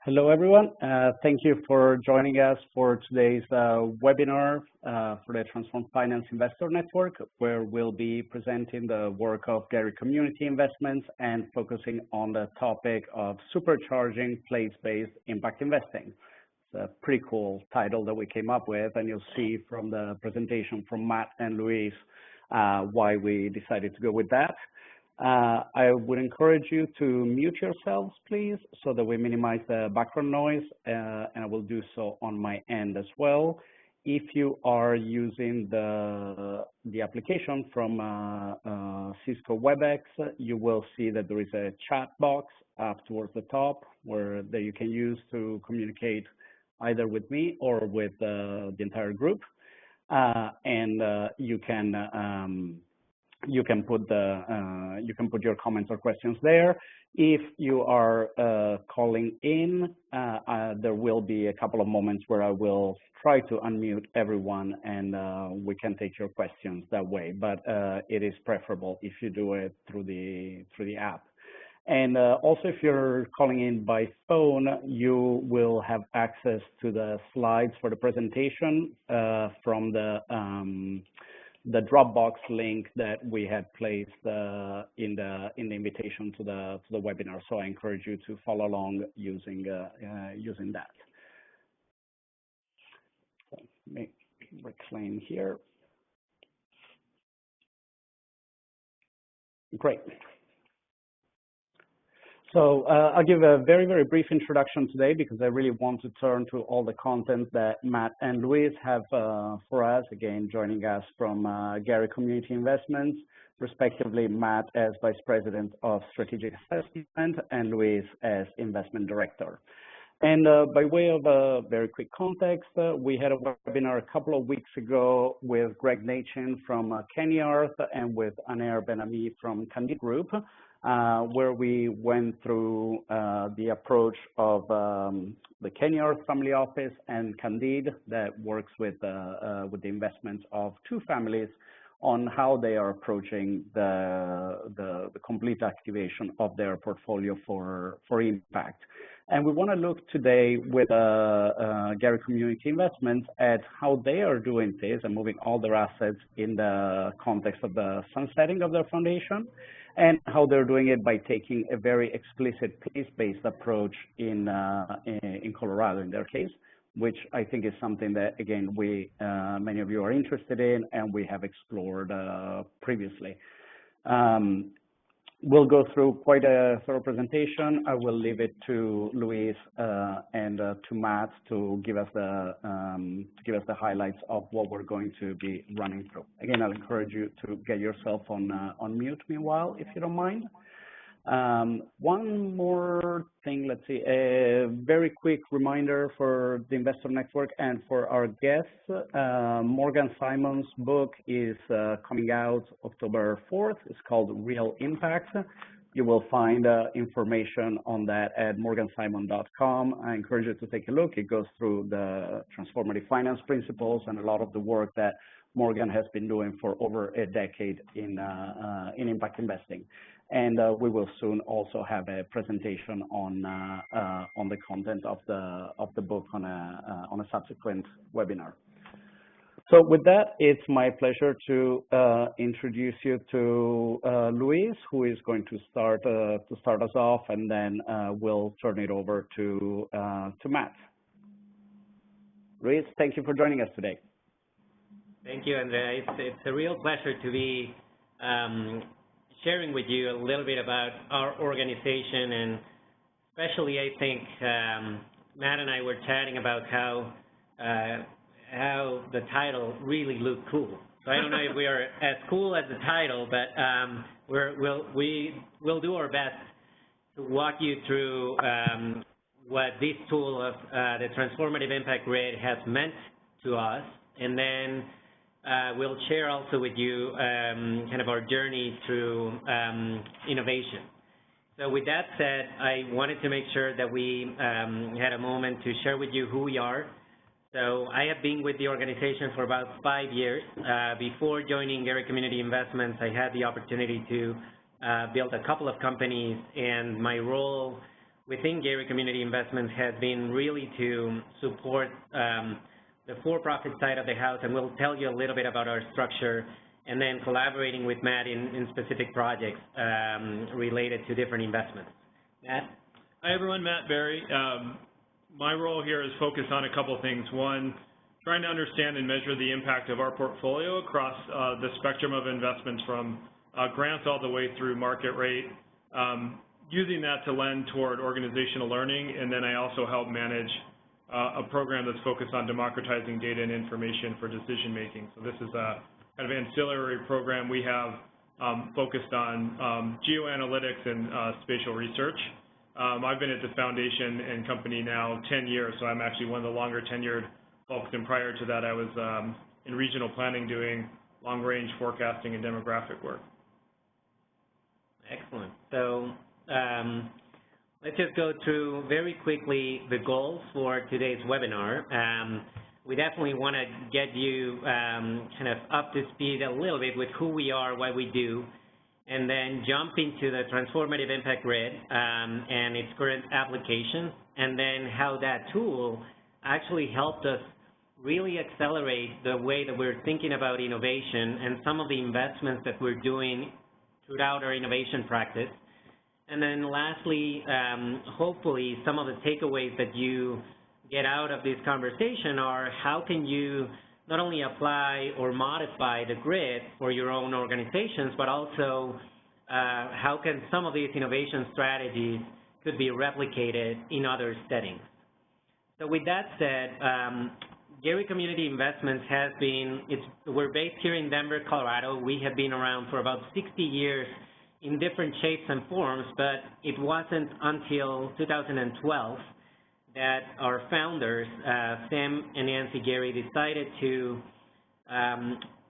Hello, everyone. Thank you for joining us for today's webinar for the Transform Finance Investor Network, where we'll be presenting the work of Geary Community Investments and focusing on the topic of supercharging place-based impact investing. It's a pretty cool title that we came up with, and you'll see from the presentation from Matt and Luis why we decided to go with that. I would encourage you to mute yourselves, please, so that we minimize the background noise, and I will do so on my end as well. If you are using the application from Cisco WebEx, you will see that there is a chat box up towards the top that you can use to communicate either with me or with the entire group, and you can put your comments or questions there. If you are calling in, there will be a couple of moments where I will try to unmute everyone, and we can take your questions that way. But it is preferable if you do it through the app. And also, if you're calling in by phone, you will have access to the slides for the presentation from the Dropbox link that we had placed in the invitation to the webinar. So I encourage you to follow along using that. So let me reclaim here. Great. So I'll give a very, very brief introduction today because I really want to turn to all the content that Matt and Luis have for us, again, joining us from Geary Community Investments, respectively, Matt as Vice President of Strategic Assessment and Luis as Investment Director. And by way of a very quick context, we had a webinar a couple of weeks ago with Greg Nachin from Kennyarth and with Aner Ben-Ami from Candide Group, where we went through the approach of the Kennyarth family office and Candide that works with the investments of two families on how they are approaching the complete activation of their portfolio for impact. And we want to look today with Geary Community Investments at how they are doing this and moving all their assets in the context of the sunsetting of their foundation, and how they're doing it by taking a very explicit place-based approach in Colorado in their case, which I think is something that, again, many of you are interested in and we have explored previously. We'll go through quite a thorough presentation. I will leave it to Luis and to Matt to give us the highlights of what we're going to be running through. Again, I'll encourage you to get yourself on mute meanwhile, if you don't mind. One more thing, let's see, a very quick reminder for the Investor Network and for our guests. Morgan Simon's book is coming out October 4th. It's called Real Impact. You will find information on that at morgansimon.com. I encourage you to take a look. It goes through the transformative finance principles and a lot of the work that Morgan has been doing for over a decade in impact investing. And we will soon also have a presentation on the content of the book on a subsequent webinar. So with that, it's my pleasure to introduce you to Luis, who is going to start us off, and then we'll turn it over to Matt. Luis, thank you for joining us today. Thank you, Andrea. It's a real pleasure to be sharing with you a little bit about our organization, and especially I think Matt and I were chatting about how the title really looked cool. So I don't know if we are as cool as the title, but we'll do our best to walk you through what this tool of the Transformative Impact Grid has meant to us, and then we'll share also with you kind of our journey through innovation. So with that said, I wanted to make sure that we had a moment to share with you who we are. So I have been with the organization for about 5 years. Before joining Geary Community Investments, I had the opportunity to build a couple of companies, and my role within Geary Community Investments has been really to support the for-profit side of the house, and we'll tell you a little bit about our structure, and then collaborating with Matt in specific projects related to different investments. Matt? Hi everyone, Matt Barry. My role here is focused on a couple of things. One, trying to understand and measure the impact of our portfolio across the spectrum of investments from grants all the way through market rate, using that to lend toward organizational learning, and then I also help manage a program that's focused on democratizing data and information for decision making. So this is a kind of ancillary program we have focused on geoanalytics and spatial research. I've been at the foundation and company now 10 years, so I'm actually one of the longer tenured folks, and prior to that I was in regional planning doing long-range forecasting and demographic work. Excellent. So let's just go through very quickly the goals for today's webinar. We definitely want to get you kind of up to speed a little bit with who we are, what we do, and then jump into the Transformative Impact Grid and its current applications, and then how that tool actually helped us really accelerate the way that we're thinking about innovation and some of the investments that we're doing throughout our innovation practice. And then lastly, hopefully some of the takeaways that you get out of this conversation are how can you not only apply or modify the grid for your own organizations, but also how can some of these innovation strategies could be replicated in other settings. So with that said, Geary Community Investments has been, we're based here in Denver, Colorado. We have been around for about 60 years in different shapes and forms, but it wasn't until 2012 that our founders, Sam and Nancy Geary, decided to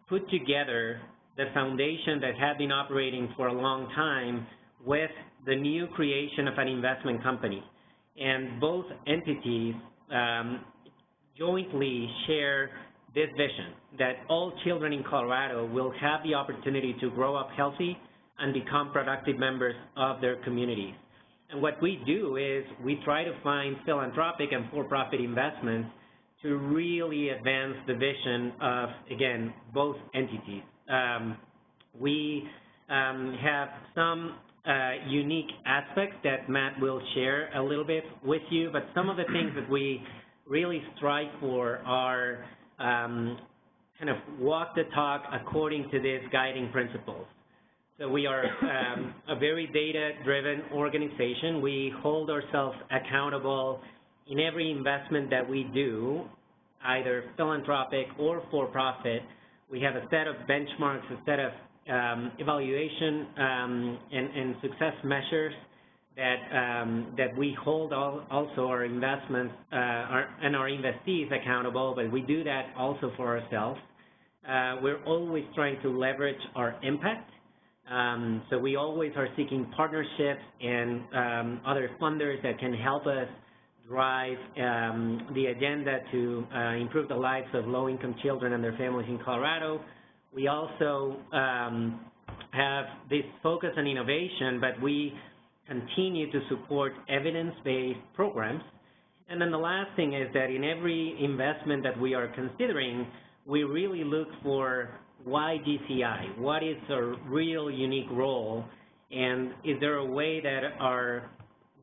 put together the foundation that had been operating for a long time with the new creation of an investment company. And both entities jointly share this vision that all children in Colorado will have the opportunity to grow up healthy and become productive members of their communities. And what we do is we try to find philanthropic and for-profit investments to really advance the vision of, again, both entities. We have some unique aspects that Matt will share a little bit with you, but some of the things that we really strive for are kind of walk the talk according to these guiding principles. So we are a very data-driven organization. We hold ourselves accountable in every investment that we do, either philanthropic or for-profit. We have a set of benchmarks, a set of evaluation and success measures that we hold also our investments and our investees accountable, but we do that also for ourselves. We're always trying to leverage our impact. So we always are seeking partnerships and other funders that can help us drive the agenda to improve the lives of low-income children and their families in Colorado. We also have this focus on innovation, but we continue to support evidence-based programs. And then the last thing is that in every investment that we are considering, we really look for why GCI? What is our real unique role? And is there a way that our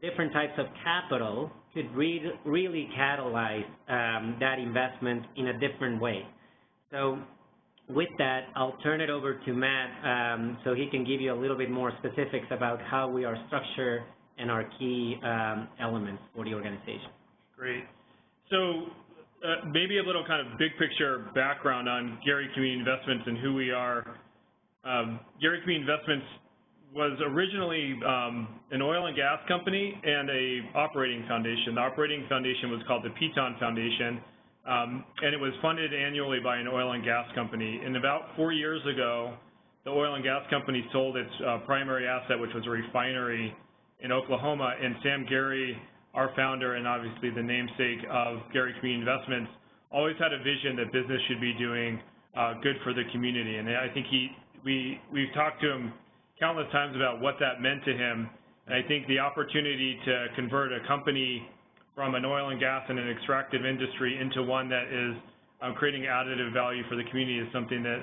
different types of capital could really catalyze that investment in a different way? So with that, I'll turn it over to Matt so he can give you a little bit more specifics about how we are structured and our key elements for the organization. Great. So maybe a little kind of big picture background on Geary Community Investments and who we are. Geary Community Investments was originally an oil and gas company and a operating foundation. The operating foundation was called the Piton Foundation, and it was funded annually by an oil and gas company. And about 4 years ago, the oil and gas company sold its primary asset, which was a refinery in Oklahoma, and Sam Geary, our founder and obviously the namesake of Geary Community Investments, always had a vision that business should be doing good for the community. And I think we've talked to him countless times about what that meant to him, And I think the opportunity to convert a company from an oil and gas and an extractive industry into one that is creating additive value for the community is something that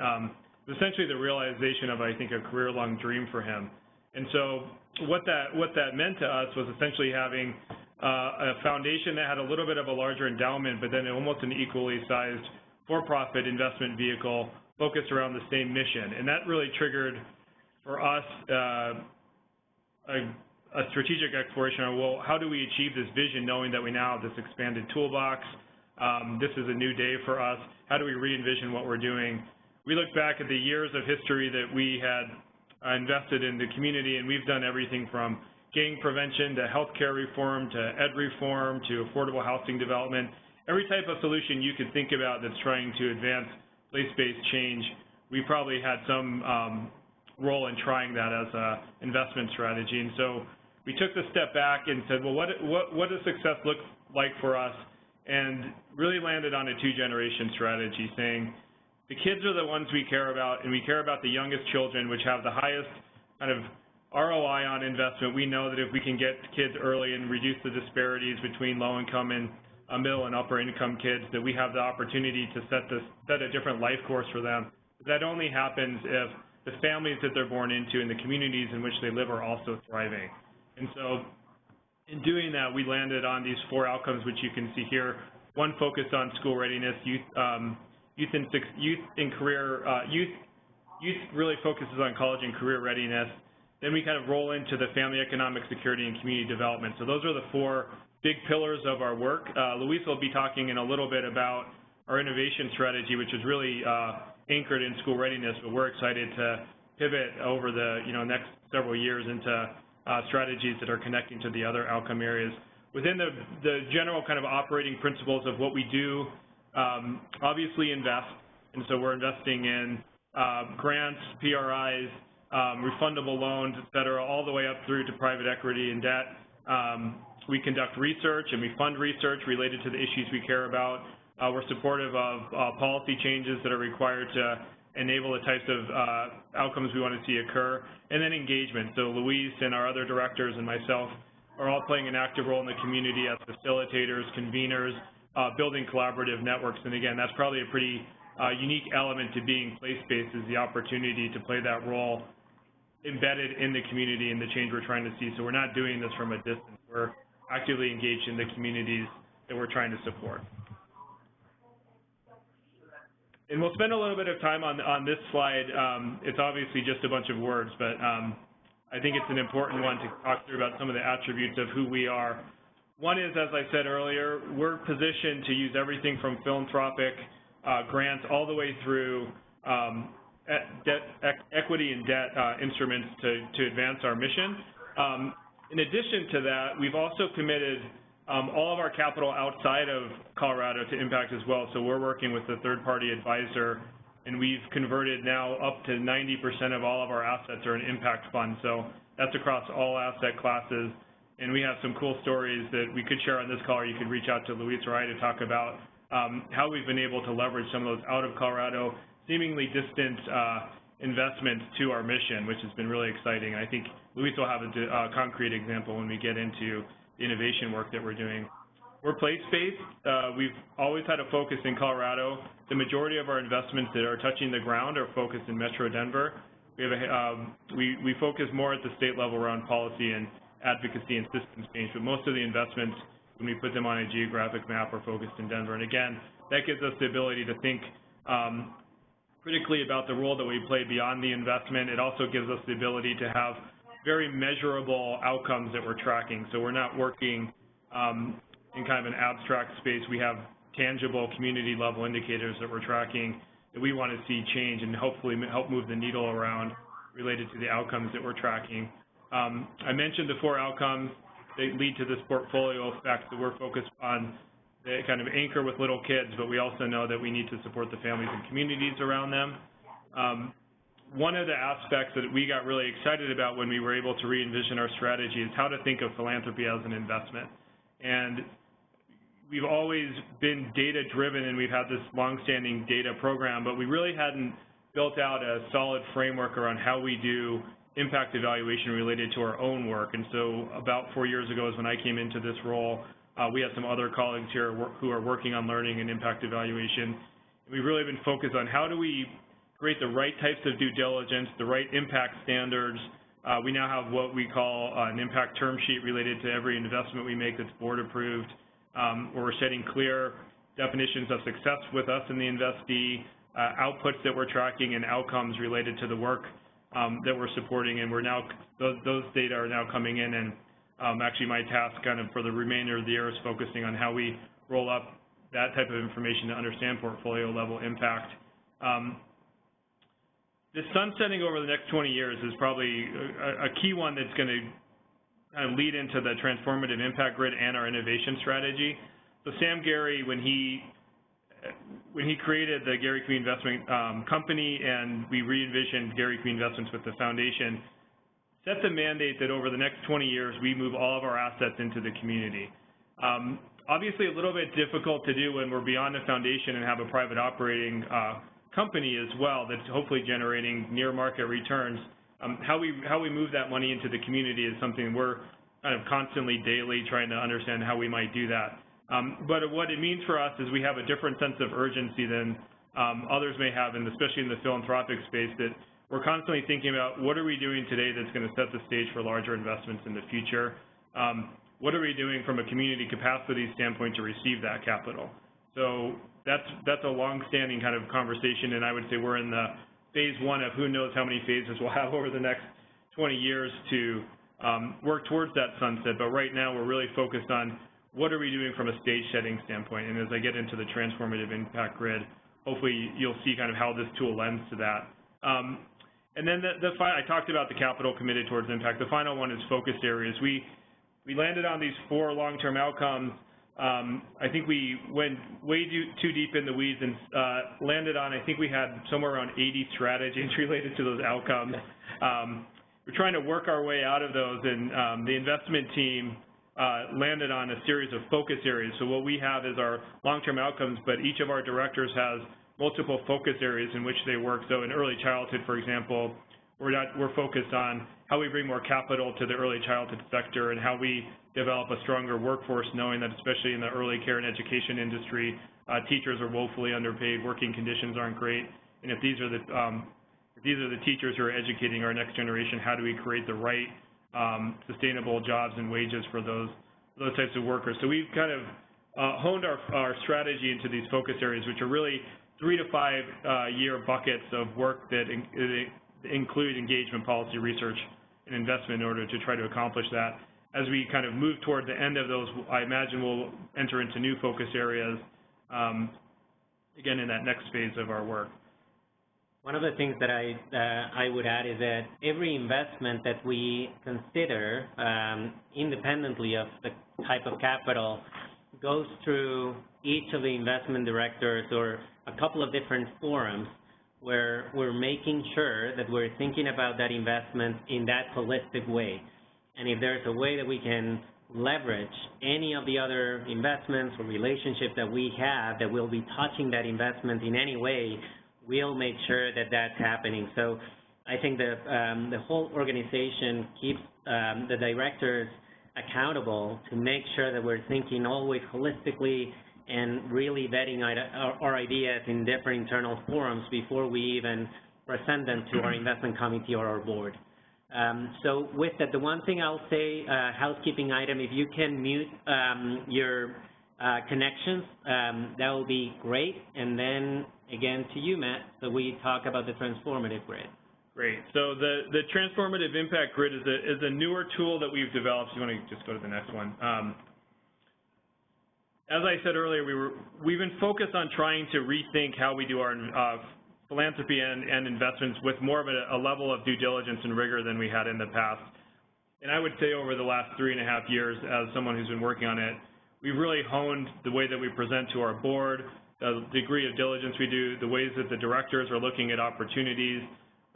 is essentially the realization of, I think, a career-long dream for him. And so what that meant to us was essentially having a foundation that had a little bit of a larger endowment, but then almost an equally sized for-profit investment vehicle focused around the same mission. And that really triggered for us a strategic exploration on, well, how do we achieve this vision knowing that we now have this expanded toolbox? This is a new day for us. How do we re-envision what we're doing? We look back at the years of history that we had invested in the community, and we've done everything from gang prevention to healthcare reform to ed reform to affordable housing development. Every type of solution you could think about that's trying to advance place-based change, we probably had some role in trying that as an investment strategy. And so we took the step back and said, well, what does success look like for us? And really landed on a two-generation strategy, saying the kids are the ones we care about, and we care about the youngest children, which have the highest kind of ROI on investment. We know that if we can get kids early and reduce the disparities between low-income and middle and upper-income kids, that we have the opportunity to set a different life course for them. That only happens if the families that they're born into and the communities in which they live are also thriving. And so in doing that, we landed on these 4 outcomes, which you can see here. One focused on school readiness, youth really focuses on college and career readiness. Then we kind of roll into the family economic security and community development. So those are the 4 big pillars of our work. Luis will be talking in a little bit about our innovation strategy, which is really anchored in school readiness, but we're excited to pivot over the next several years into strategies that are connecting to the other outcome areas. Within the general kind of operating principles of what we do, obviously invest, and so we're investing in grants, PRIs, refundable loans, et cetera, all the way up through to private equity and debt. We conduct research and we fund research related to the issues we care about. We're supportive of policy changes that are required to enable the types of outcomes we want to see occur, and then engagement. So Luis and our other directors and myself are all playing an active role in the community as facilitators, conveners, building collaborative networks. And again, that's probably a pretty unique element to being place-based, is the opportunity to play that role embedded in the community and the change we're trying to see. So we're not doing this from a distance. We're actively engaged in the communities that we're trying to support. And we'll spend a little bit of time on this slide. It's obviously just a bunch of words, but I think it's an important one to talk through about some of the attributes of who we are. One is, as I said earlier, we're positioned to use everything from philanthropic grants all the way through equity and debt instruments to advance our mission. In addition to that, we've also committed all of our capital outside of Colorado to impact as well. So we're working with a third-party advisor, and we've converted now up to 90% of all of our assets are in impact funds. So that's across all asset classes. And we have some cool stories that we could share on this call, or you could reach out to Luis or I to talk about how we've been able to leverage some of those out of Colorado, seemingly distant investments to our mission, which has been really exciting. I think Luis will have a concrete example when we get into the innovation work that we're doing. We're place-based. We've always had a focus in Colorado. The majority of our investments that are touching the ground are focused in Metro Denver. We focus more at the state level around policy and advocacy and systems change, but most of the investments, when we put them on a geographic map, are focused in Denver. And again, that gives us the ability to think critically about the role that we play beyond the investment. It also gives us the ability to have very measurable outcomes that we're tracking. So we're not working in kind of an abstract space. We have tangible community level indicators that we're tracking that we want to see change and hopefully help move the needle around related to the outcomes that we're tracking. I mentioned the 4 outcomes that lead to this portfolio effect, that we're focused on the kind of anchor with little kids, but we also know that we need to support the families and communities around them. One of the aspects that we got really excited about when we were able to re-envision our strategy is how to think of philanthropy as an investment. And we've always been data-driven, and we've had this long-standing data program, but we really hadn't built out a solid framework around how we do impact evaluation related to our own work. And so about 4 years ago is when I came into this role. We have some other colleagues here who are working on learning and impact evaluation. We've really been focused on how do we create the right types of due diligence, the right impact standards. We now have what we call an impact term sheet related to every investment we make that's board approved, where we're setting clear definitions of success with us and the investee, outputs that we're tracking, and outcomes related to the work that we're supporting. And we're now, those data are now coming in, and actually my task kind of for the remainder of the year is focusing on how we roll up that type of information to understand portfolio level impact. The sunsetting over the next 20 years is probably a key one that's going to kind of lead into the Transformative Impact Grid and our innovation strategy. So Sam Geary, when he created the Geary Community Investment Company, and we re-envisioned Geary Community Investments with the foundation, set the mandate that over the next 20 years, we move all of our assets into the community. Obviously, a little bit difficult to do when we're beyond the foundation and have a private operating company as well that's hopefully generating near market returns. How we move that money into the community is something we're kind of constantly, daily trying to understand how we might do that. But what it means for us is we have a different sense of urgency than others may have, and especially in the philanthropic space, that we're constantly thinking about what are we doing today that's going to set the stage for larger investments in the future. What are we doing from a community capacity standpoint to receive that capital? So that's a long-standing kind of conversation, and I would say we're in the phase one of who knows how many phases we'll have over the next 20 years to work towards that sunset. But right now we're really focused on what are we doing from a stage setting standpoint. And as I get into the Transformative Impact Grid, hopefully you'll see kind of how this tool lends to that. And then I talked about the capital committed towards impact. The final one is focus areas. We landed on these 4 long-term outcomes. I think we went way too deep in the weeds and landed on, I think we had somewhere around 80 strategies related to those outcomes. We're trying to work our way out of those, and the investment team landed on a series of focus areas. So what we have is our long-term outcomes, but each of our directors has multiple focus areas in which they work. So in early childhood, for example, we're focused on how we bring more capital to the early childhood sector and how we develop a stronger workforce, knowing that especially in the early care and education industry, teachers are woefully underpaid, working conditions aren't great, and if these are the teachers who are educating our next generation, how do we create the right sustainable jobs and wages for those types of workers? So we've kind of honed our strategy into these focus areas, which are really 3 to 5 year buckets of work that include engagement, policy, research, and investment in order to try to accomplish that. As we kind of move toward the end of those, I imagine we'll enter into new focus areas, again, in that next phase of our work. One of the things that I would add is that every investment that we consider, independently of the type of capital, goes through each of the investment directors or a couple of different forums where we're making sure that we're thinking about that investment in that holistic way. And if there's a way that we can leverage any of the other investments or relationships that we have that will be touching that investment in any way, we'll make sure that that's happening. So I think the whole organization keeps the directors accountable to make sure that we're thinking always holistically and really vetting our ideas in different internal forums before we even present them to our investment committee or our board. So with that, the one thing I'll say, housekeeping item, if you can mute your connections, that will be great. And then again to you, Matt, so we talk about the Transformative Grid. Great. So the Transformative Impact Grid is a newer tool that we've developed. So you want to just go to the next one. As I said earlier, we've been focused on trying to rethink how we do our philanthropy and investments with more of a level of due diligence and rigor than we had in the past. And I would say over the last 3.5 years, as someone who's been working on it, we've really honed the way that we present to our board, the degree of diligence we do, the ways that the directors are looking at opportunities,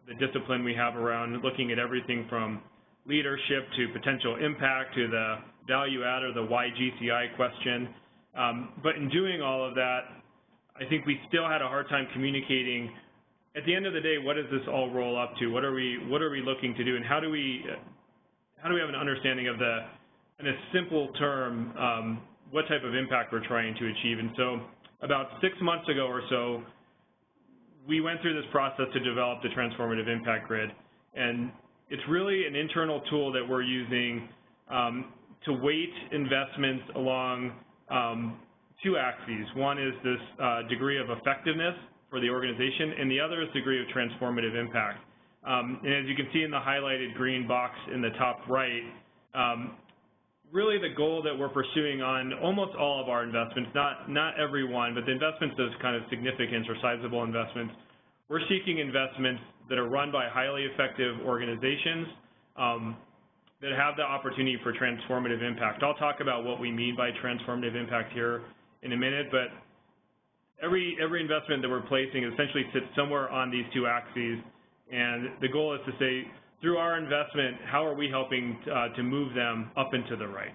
the discipline we have around looking at everything from leadership to potential impact to the value add or the why GCI question. But in doing all of that, I think we still had a hard time communicating at the end of the day, what does this all roll up to? What are we looking to do, and how do we have an understanding of the, in a simple term, what type of impact we're trying to achieve? And so about 6 months ago or so, we went through this process to develop the Transformative Impact Grid, and it's really an internal tool that we're using to weight investments along two axes. One is this degree of effectiveness for the organization, and the other is degree of transformative impact. And as you can see in the highlighted green box in the top right, really the goal that we're pursuing on almost all of our investments, not every one, but the investments of kind of significance or sizable investments, we're seeking investments that are run by highly effective organizations that have the opportunity for transformative impact. I'll talk about what we mean by transformative impact here in a minute, but every investment that we're placing essentially sits somewhere on these two axes, and the goal is to say, through our investment, how are we helping to move them up and to the right?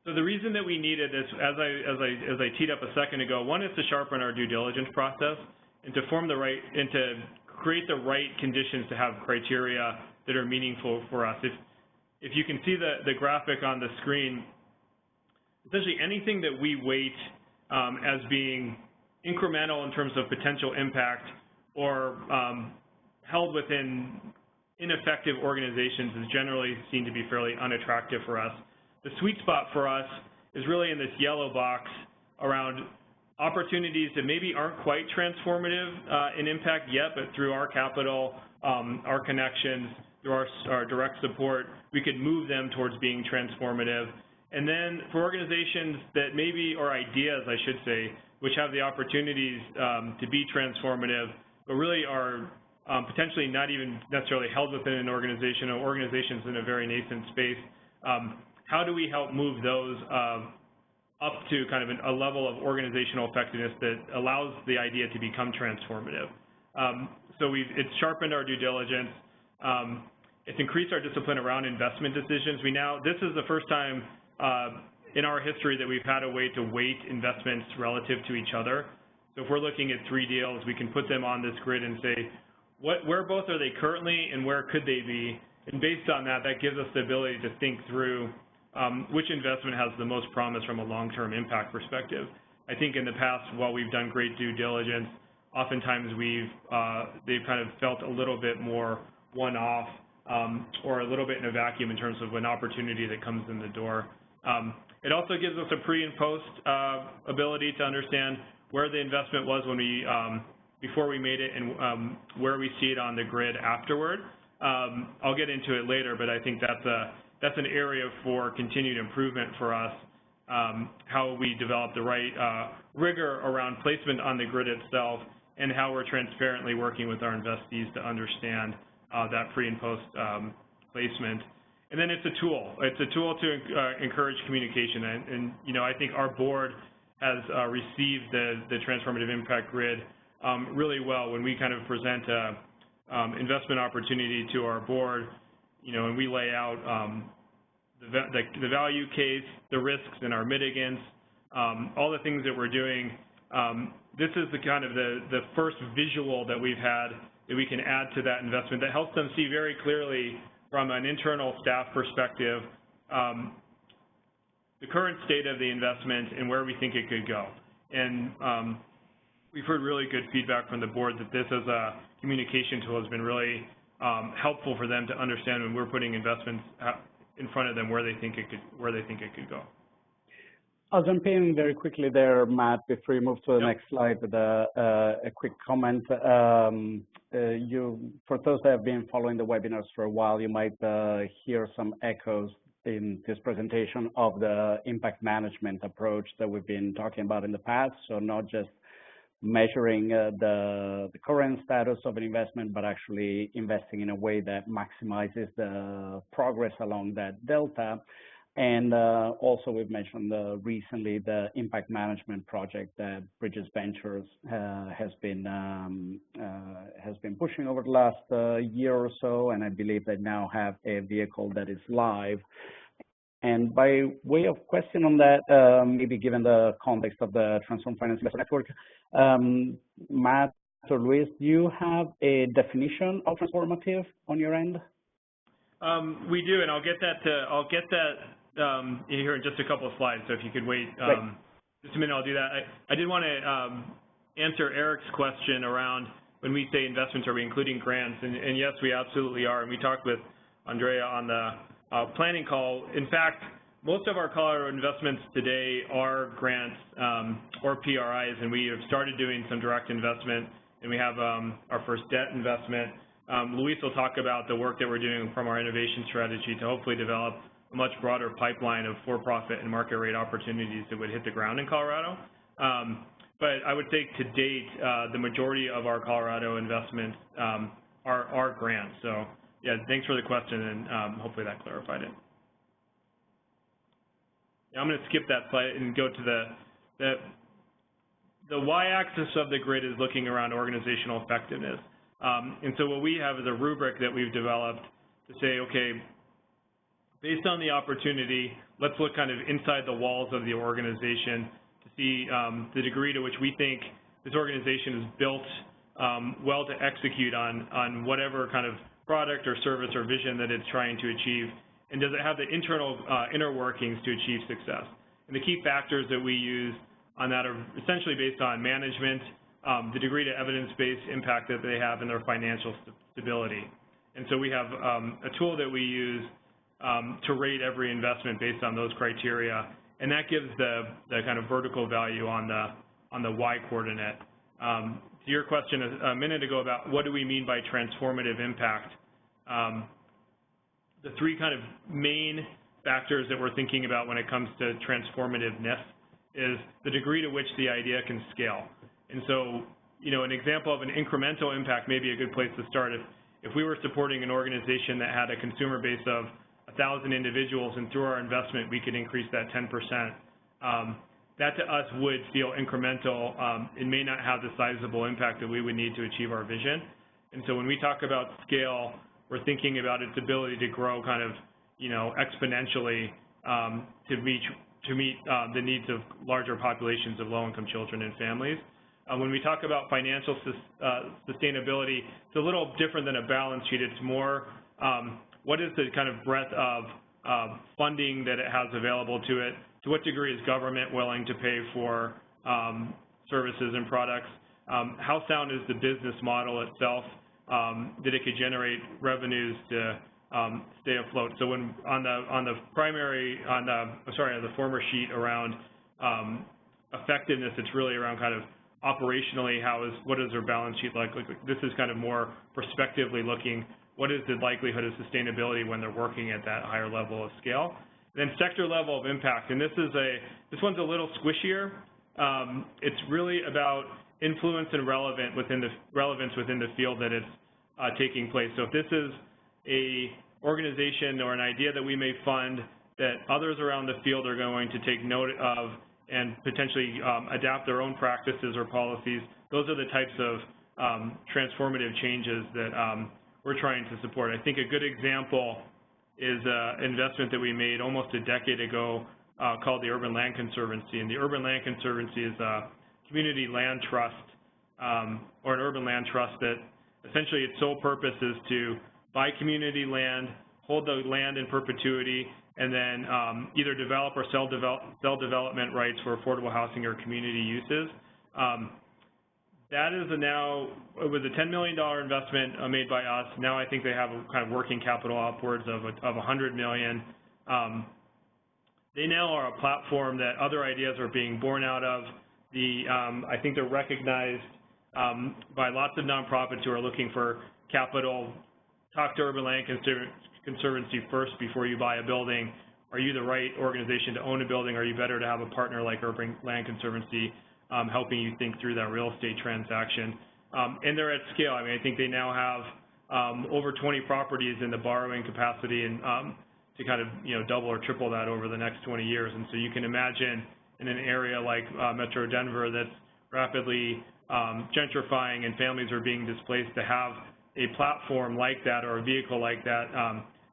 So the reason that we needed this, as I teed up a second ago, one is to sharpen our due diligence process and to form the right, and to create the right conditions to have criteria that are meaningful for us. If you can see the graphic on the screen, essentially anything that we weight as being incremental in terms of potential impact or held within ineffective organizations is generally seen to be fairly unattractive for us. The sweet spot for us is really in this yellow box around opportunities that maybe aren't quite transformative in impact yet, but through our capital, our connections, through our direct support, we could move them towards being transformative. And then for organizations that maybe, or ideas, I should say, which have the opportunities to be transformative, but really are potentially not even necessarily held within an organization or organizations in a very nascent space, how do we help move those up to kind of a level of organizational effectiveness that allows the idea to become transformative? So it's sharpened our due diligence. It's increased our discipline around investment decisions. This is the first time in our history that we've had a way to weight investments relative to each other. So if we're looking at 3 deals, we can put them on this grid and say, where both are they currently and where could they be? And based on that, that gives us the ability to think through which investment has the most promise from a long-term impact perspective. I think in the past, while we've done great due diligence, oftentimes they've kind of felt a little bit more one-off or a little bit in a vacuum in terms of an opportunity that comes in the door. It also gives us a pre and post ability to understand where the investment was when before we made it and where we see it on the grid afterward. I'll get into it later, but I think that's an area for continued improvement for us, how we develop the right rigor around placement on the grid itself, and how we're transparently working with our investees to understand that pre and post placement. And then it's a tool. It's a tool to encourage communication. And you know, I think our board has received the Transformative Impact Grid really well. When we kind of present an investment opportunity to our board, you know, and we lay out the value case, the risks and our mitigants, all the things that we're doing. This is the kind of the first visual that we've had that we can add to that investment that helps them see very clearly from an internal staff perspective the current state of the investment and where we think it could go. And we've heard really good feedback from the board that this as a communication tool has been really helpful for them to understand when we're putting investments in front of them where they think it could go. I'll jump in very quickly there, Matt, before you move to the next slide with a quick comment. For those that have been following the webinars for a while, you might hear some echoes in this presentation of the impact management approach that we've been talking about in the past. So not just measuring the current status of an investment, but actually investing in a way that maximizes the progress along that delta. And also we've mentioned recently the impact management project that Bridges Ventures has been pushing over the last year or so, and I believe they now have a vehicle that is live. And by way of question on that, maybe given the context of the Transform Finance Investor Network, Matt or Luis, do you have a definition of transformative on your end? We do, and I'll get that here in just a couple of slides. So if you could wait just a minute, I'll do that. I did want to answer Eric's question around when we say investments, are we including grants? And yes, we absolutely are. And we talked with Andrea on the planning call. In fact, most of our Colorado investments today are grants or PRIs, and we have started doing some direct investment, and we have our first debt investment. Luis will talk about the work that we're doing from our innovation strategy to hopefully develop a much broader pipeline of for-profit and market rate opportunities that would hit the ground in Colorado. But I would say to date, the majority of our Colorado investments are grants. So yeah, thanks for the question, and hopefully that clarified it. Yeah, I'm going to skip that slide and go to the y-axis of the grid is looking around organizational effectiveness. And so what we have is a rubric that we've developed to say, okay, based on the opportunity, let's look kind of inside the walls of the organization to see the degree to which we think this organization is built well to execute on whatever kind of product or service or vision that it's trying to achieve, and does it have the internal inner workings to achieve success. And the key factors that we use on that are essentially based on management, the degree to evidence-based impact that they have, and their financial stability. And so we have a tool that we use to rate every investment based on those criteria, and that gives the kind of vertical value on the y-coordinate. To your question a minute ago about what do we mean by transformative impact, the three kind of main factors that we're thinking about when it comes to transformativeness is the degree to which the idea can scale. And so, you know, an example of an incremental impact may be a good place to start. If we were supporting an organization that had a consumer base of 1,000 individuals, and through our investment we could increase that 10%, that to us would feel incremental. It may not have the sizable impact that we would need to achieve our vision. And so when we talk about scale, we're thinking about its ability to grow kind of, you know, exponentially to meet the needs of larger populations of low-income children and families. When we talk about financial sustainability, it's a little different than a balance sheet. It's more what is the kind of breadth of funding that it has available to it? To what degree is government willing to pay for services and products? How sound is the business model itself that it could generate revenues to stay afloat? So when on the former sheet around effectiveness, it's really around kind of operationally what is their balance sheet like? This is kind of more prospectively looking. What is the likelihood of sustainability when they're working at that higher level of scale? Then sector level of impact, and this one's a little squishier. It's really about influence and relevance within the field that it's taking place. So if this is a organization or an idea that we may fund that others around the field are going to take note of and potentially adapt their own practices or policies, those are the types of transformative changes that we're trying to support. I think a good example is an investment that we made almost a decade ago called the Urban Land Conservancy. And the Urban Land Conservancy is a community land trust or an urban land trust that essentially its sole purpose is to buy community land, hold the land in perpetuity, and then either develop or sell development rights for affordable housing or community uses. That is it was a $10 million investment made by us. Now I think they have a kind of working capital upwards of $100 million. They now are a platform that other ideas are being born out of. I think they're recognized by lots of nonprofits who are looking for capital. Talk to Urban Land Conservancy first before you buy a building. Are you the right organization to own a building? Are you better to have a partner like Urban Land Conservancy helping you think through that real estate transaction? And they're at scale. I mean, I think they now have over 20 properties in the borrowing capacity and to kind of, you know, double or triple that over the next 20 years. And so you can imagine in an area like Metro Denver that's rapidly gentrifying and families are being displaced, to have a platform like that or a vehicle like that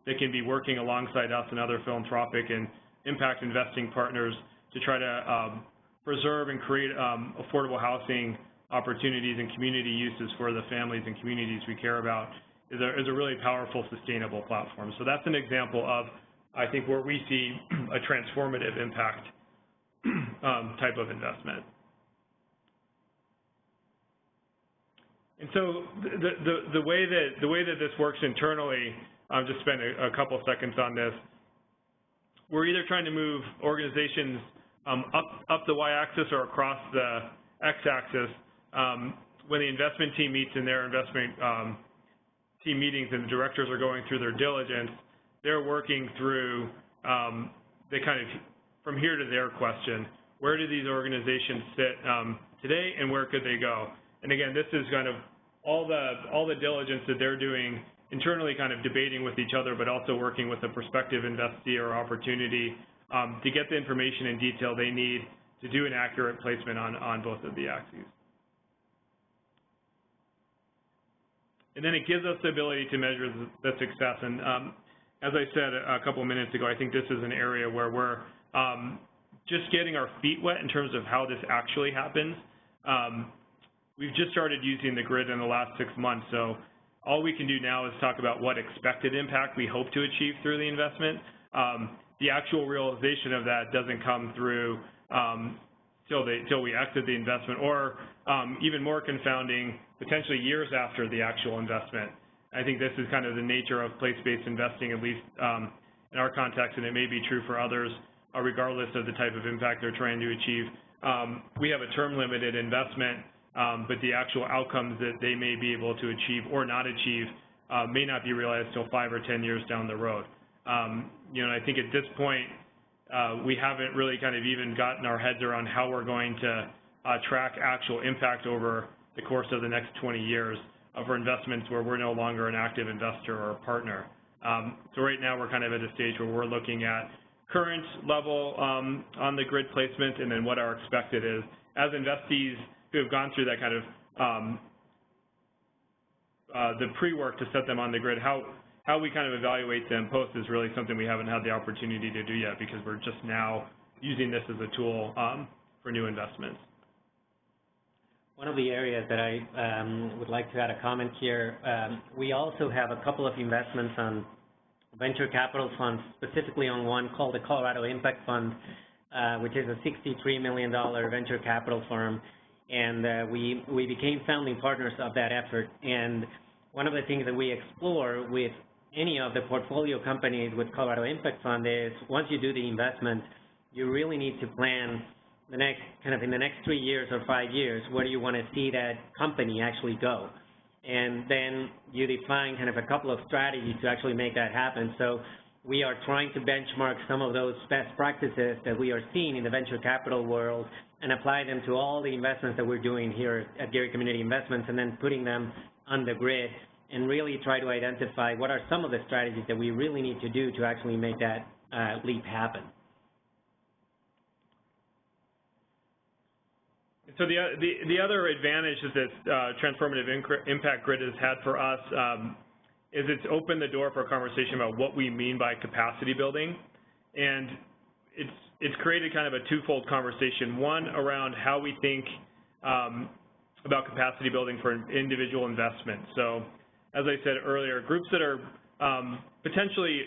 that can be working alongside us and other philanthropic and impact investing partners to try to preserve and create affordable housing opportunities and community uses for the families and communities we care about is a really powerful, sustainable platform. So that's an example of, I think, where we see a transformative impact type of investment. And so the way that this works internally, I'll just spend a couple seconds on this. We're either trying to move organizations up the y-axis or across the x-axis. When the investment team meets in their investment team meetings and the directors are going through their diligence, they're working through the kind of from here to there question. Where do these organizations sit today, and where could they go? And again, this is kind of all the diligence that they're doing internally, kind of debating with each other, but also working with a prospective investee or opportunity to get the information and detail they need to do an accurate placement on both of the axes. And then it gives us the ability to measure the success. And as I said a couple of minutes ago, I think this is an area where we're just getting our feet wet in terms of how this actually happens. We've just started using the grid in the last 6 months, so all we can do now is talk about what expected impact we hope to achieve through the investment. The actual realization of that doesn't come through till we exit the investment, or even more confounding, potentially years after the actual investment. I think this is kind of the nature of place-based investing, at least in our context, and it may be true for others, regardless of the type of impact they're trying to achieve. We have a term-limited investment, but the actual outcomes that they may be able to achieve or not achieve may not be realized till 5 or 10 years down the road. You know, I think at this point, we haven't really kind of even gotten our heads around how we're going to track actual impact over the course of the next 20 years for investments where we're no longer an active investor or a partner. So right now we're kind of at a stage where we're looking at current level on the grid placement and then what our expected is. As investees who have gone through that kind of the pre-work to set them on the grid, how we kind of evaluate them post is really something we haven't had the opportunity to do yet, because we're just now using this as a tool for new investments. One of the areas that I would like to add a comment here, we also have a couple of investments on venture capital funds, specifically on one called the Colorado Impact Fund, which is a $63 million venture capital firm, and we became founding partners of that effort. And one of the things that we explore with any of the portfolio companies with Colorado Impact Fund is, once you do the investment, you really need to plan the next, kind of in the next 3 years or 5 years, where do you want to see that company actually go? And then you define kind of a couple of strategies to actually make that happen. So we are trying to benchmark some of those best practices that we are seeing in the venture capital world and apply them to all the investments that we're doing here at Geary Community Investments, and then putting them on the grid and really try to identify what are some of the strategies that we really need to do to actually make that leap happen. So the other advantage that this Transformative Impact Grid has had for us is it's opened the door for a conversation about what we mean by capacity building. And it's created kind of a twofold conversation. One, around how we think about capacity building for individual investments. So as I said earlier, groups that are potentially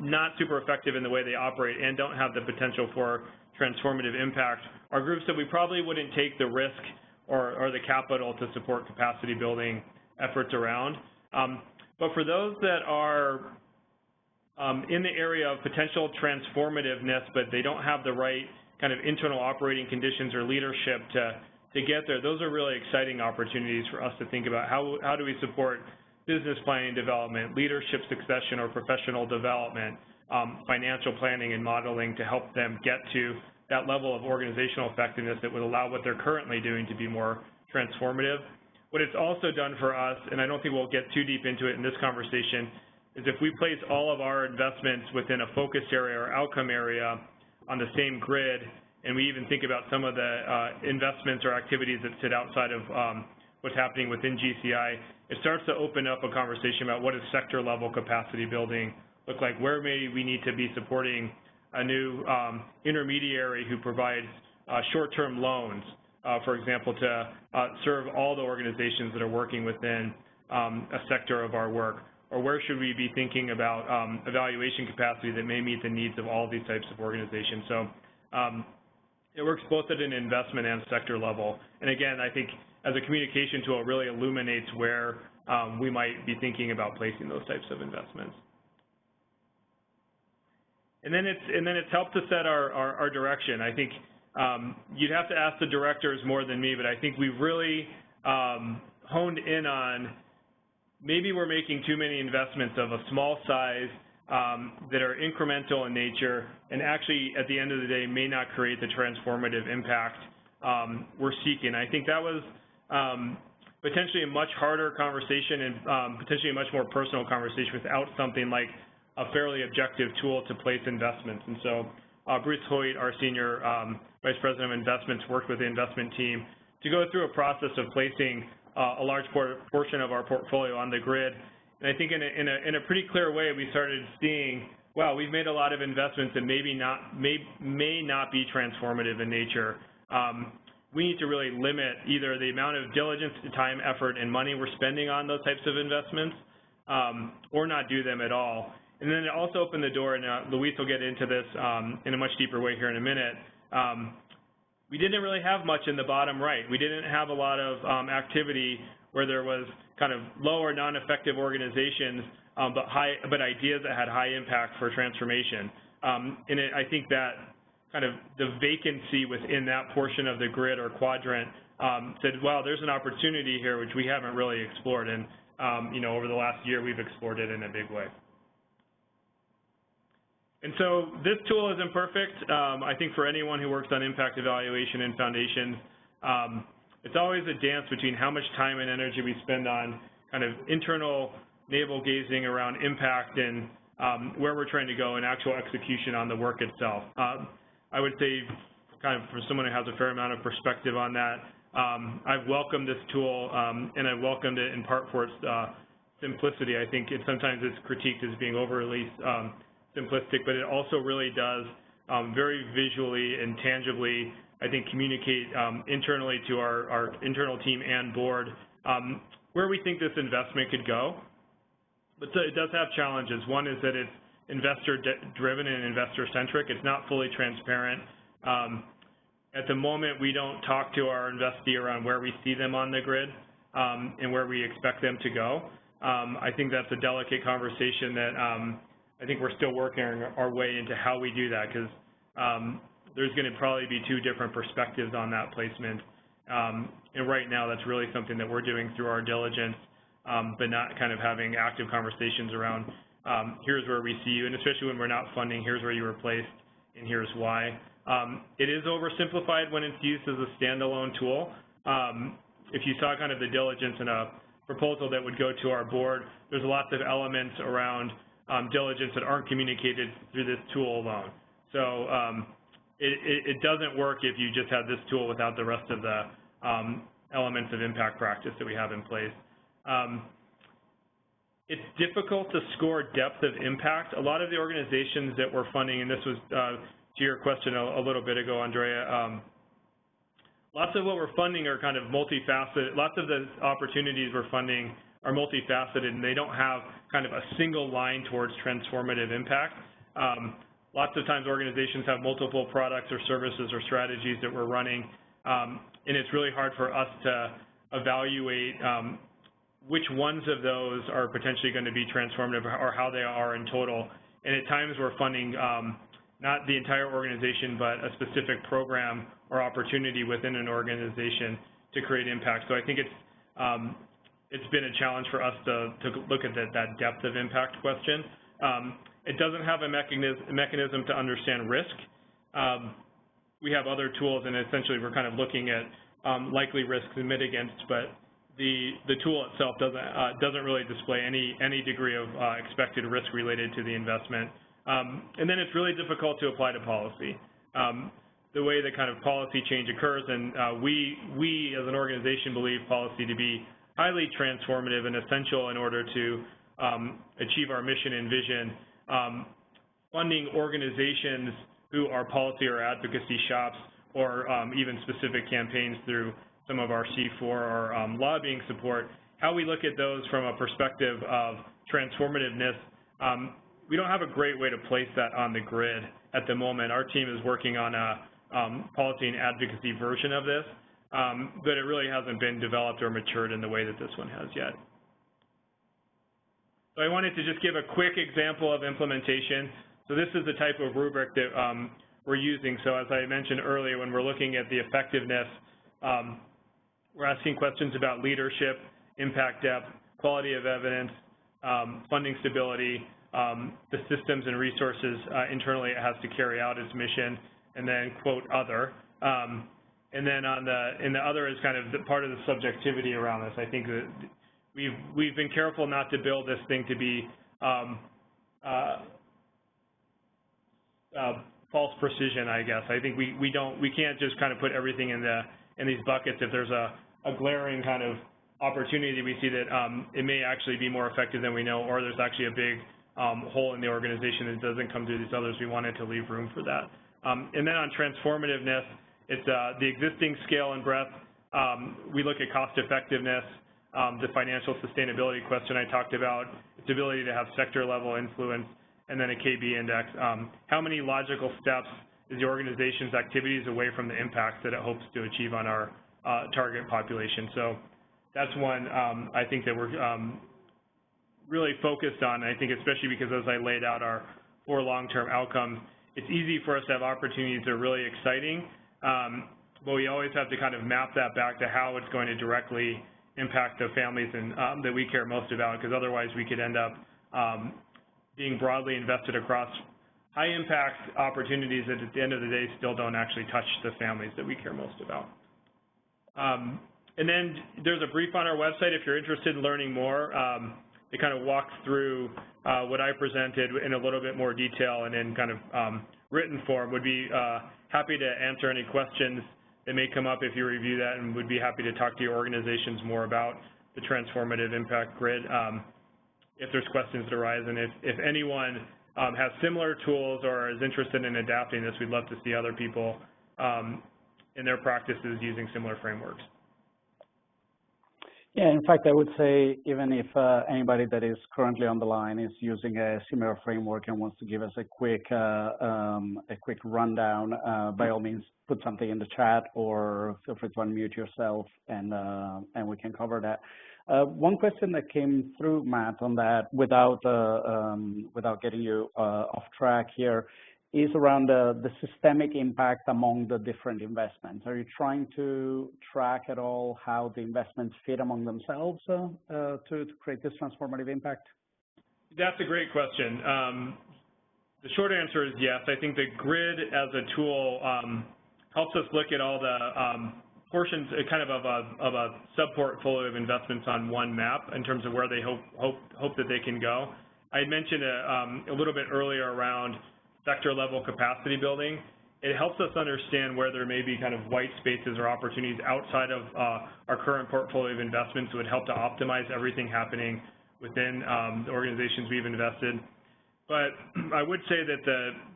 not super effective in the way they operate and don't have the potential for transformative impact are groups that we probably wouldn't take the risk or the capital to support capacity building efforts around. But for those that are in the area of potential transformativeness, but they don't have the right kind of internal operating conditions or leadership to get there, those are really exciting opportunities for us to think about how do we support business planning development, leadership succession or professional development, financial planning and modeling to help them get to that level of organizational effectiveness that would allow what they're currently doing to be more transformative. What it's also done for us, and I don't think we'll get too deep into it in this conversation, is if we place all of our investments within a focus area or outcome area on the same grid, and we even think about some of the investments or activities that sit outside of what's happening within GCI, it starts to open up a conversation about what does sector-level capacity building look like, where may we need to be supporting a new intermediary who provides short-term loans, for example, to serve all the organizations that are working within a sector of our work, or where should we be thinking about evaluation capacity that may meet the needs of all these types of organizations. So it works both at an investment and sector level. And again, I think as a communication tool, it really illuminates where we might be thinking about placing those types of investments. And then it's helped to set our direction. I think you'd have to ask the directors more than me, but I think we've really honed in on maybe we're making too many investments of a small size that are incremental in nature and actually at the end of the day may not create the transformative impact we're seeking. I think that was potentially a much harder conversation and potentially a much more personal conversation without something like a fairly objective tool to place investments. And so Bruce Hoyt, our Senior Vice President of Investments, worked with the investment team to go through a process of placing a large portion of our portfolio on the grid. And I think in a pretty clear way, we started seeing, wow, we've made a lot of investments that may not be transformative in nature. We need to really limit either the amount of diligence, time, effort, and money we're spending on those types of investments, or not do them at all. And then it also opened the door, and Luis will get into this in a much deeper way here in a minute. We didn't really have much in the bottom right. We didn't have a lot of activity where there was kind of low or non-effective organizations, but ideas that had high impact for transformation. And I think that kind of the vacancy within that portion of the grid or quadrant said, wow, there's an opportunity here which we haven't really explored. And you know, over the last year, we've explored it in a big way. And so this tool isn't perfect. I think for anyone who works on impact evaluation and foundations, it's always a dance between how much time and energy we spend on kind of internal navel gazing around impact and where we're trying to go and actual execution on the work itself. I would say, kind of for someone who has a fair amount of perspective on that, I've welcomed this tool and I've welcomed it in part for its simplicity. I think sometimes it's critiqued as being overly simplistic, but it also really does very visually and tangibly, I think, communicate internally to our internal team and board where we think this investment could go. But so it does have challenges. One is that it's investor-driven and investor-centric. It's not fully transparent. At the moment, we don't talk to our investee around where we see them on the grid and where we expect them to go. I think that's a delicate conversation that I think we're still working our way into how we do that, because there's going to probably be two different perspectives on that placement. And right now, that's really something that we're doing through our diligence, but not kind of having active conversations around here's where we see you, and especially when we're not funding, here's where you were placed, and here's why. It is oversimplified when it's used as a standalone tool. If you saw kind of the diligence in a proposal that would go to our board, there's lots of elements around diligence that aren't communicated through this tool alone. So it doesn't work if you just have this tool without the rest of the elements of impact practice that we have in place. It's difficult to score depth of impact. A lot of the organizations that we're funding, and this was to your question a little bit ago, Andrea, lots of what we're funding are kind of multifaceted. Lots of the opportunities we're funding are multifaceted, and they don't have kind of a single line towards transformative impact. Lots of times organizations have multiple products or services or strategies that we're running, and it's really hard for us to evaluate which ones of those are potentially going to be transformative or how they are in total. And at times we're funding not the entire organization, but a specific program or opportunity within an organization to create impact. So I think it's been a challenge for us to look at that depth of impact question. It doesn't have a mechanism to understand risk. We have other tools, and essentially we're kind of looking at likely risks and mitigants, but the tool itself doesn't really display any degree of expected risk related to the investment. And then it's really difficult to apply to policy. the way that kind of policy change occurs, and we as an organization believe policy to be highly transformative and essential in order to achieve our mission and vision. Funding organizations who are policy or advocacy shops, or even specific campaigns through some of our C4 or lobbying support, how we look at those from a perspective of transformativeness, we don't have a great way to place that on the grid at the moment. Our team is working on a policy and advocacy version of this, but it really hasn't been developed or matured in the way that this one has yet. So I wanted to just give a quick example of implementation. So this is the type of rubric that we're using. So as I mentioned earlier, when we're looking at the effectiveness, we're asking questions about leadership, impact depth, quality of evidence, funding stability, the systems and resources internally it has to carry out its mission, and then quote other. And then in the other is kind of the part of the subjectivity around this. I think that we've been careful not to build this thing to be false precision, I guess. I think we can't just kind of put everything in these buckets. If there's a glaring kind of opportunity, we see that it may actually be more effective than we know, or there's actually a big hole in the organization that doesn't come through these others. We wanted to leave room for that. And then on transformativeness, it's the existing scale and breadth. We look at cost effectiveness, the financial sustainability question I talked about, its ability to have sector level influence, and then a KB index. How many logical steps is the organization's activities away from the impacts that it hopes to achieve on our target population? So that's one I think that we're really focused on. I think especially because as I laid out our 4 long-term outcomes, it's easy for us to have opportunities that are really exciting, but we always have to kind of map that back to how it's going to directly impact the families and that we care most about, because otherwise we could end up being broadly invested across high impact opportunities that at the end of the day still don't actually touch the families that we care most about. And then there's a brief on our website if you're interested in learning more. It kind of walks through what I presented in a little bit more detail and in kind of written form. Would be happy to answer any questions that may come up if you review that, and would be happy to talk to your organizations more about the Transformative Impact Grid if there's questions that arise. And if anyone has similar tools or is interested in adapting this, we'd love to see other people in their practices using similar frameworks. Yeah, in fact, I would say even if anybody that is currently on the line is using a similar framework and wants to give us a quick rundown, by all means, put something in the chat or feel free to unmute yourself, and we can cover that. One question that came through, Matt, on that without getting you off track here is around the systemic impact among the different investments. Are you trying to track at all how the investments fit among themselves to create this transformative impact? That's a great question. The short answer is yes. I think the grid as a tool helps us look at all the portions kind of a sub-portfolio of investments on one map in terms of where they hope that they can go. I had mentioned a little bit earlier around sector level capacity building. It helps us understand where there may be kind of white spaces or opportunities outside of our current portfolio of investments that would help to optimize everything happening within the organizations we've invested. But I would say that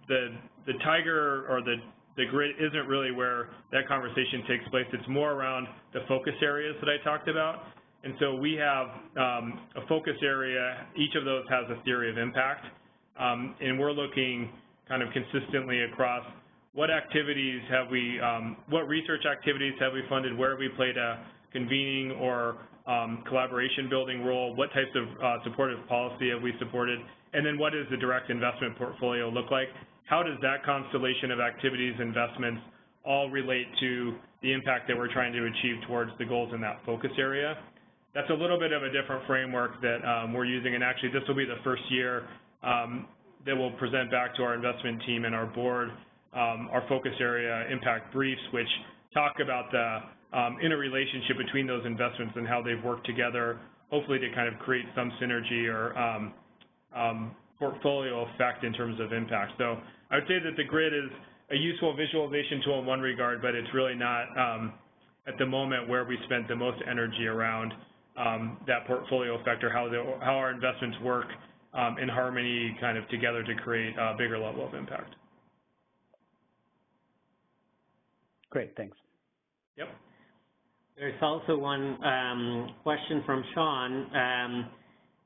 the TIGR or the grid isn't really where that conversation takes place. It's more around the focus areas that I talked about. And so we have a focus area. Each of those has a theory of impact. And we're looking kind of consistently across what activities have we, what research activities have we funded, where have we played a convening or collaboration building role, what types of supportive policy have we supported, and then what does the direct investment portfolio look like? How does that constellation of activities, investments, all relate to the impact that we're trying to achieve towards the goals in that focus area? That's a little bit of a different framework that we're using, and actually this will be the first year that we'll present back to our investment team and our board our focus area impact briefs, which talk about the interrelationship between those investments and how they've worked together, hopefully to kind of create some synergy or portfolio effect in terms of impact. So I would say that the grid is a useful visualization tool in one regard, but it's really not at the moment where we spent the most energy around that portfolio effect, or how our investments work in harmony kind of together to create a bigger level of impact. Great, thanks. Yep. There's also one question from Sean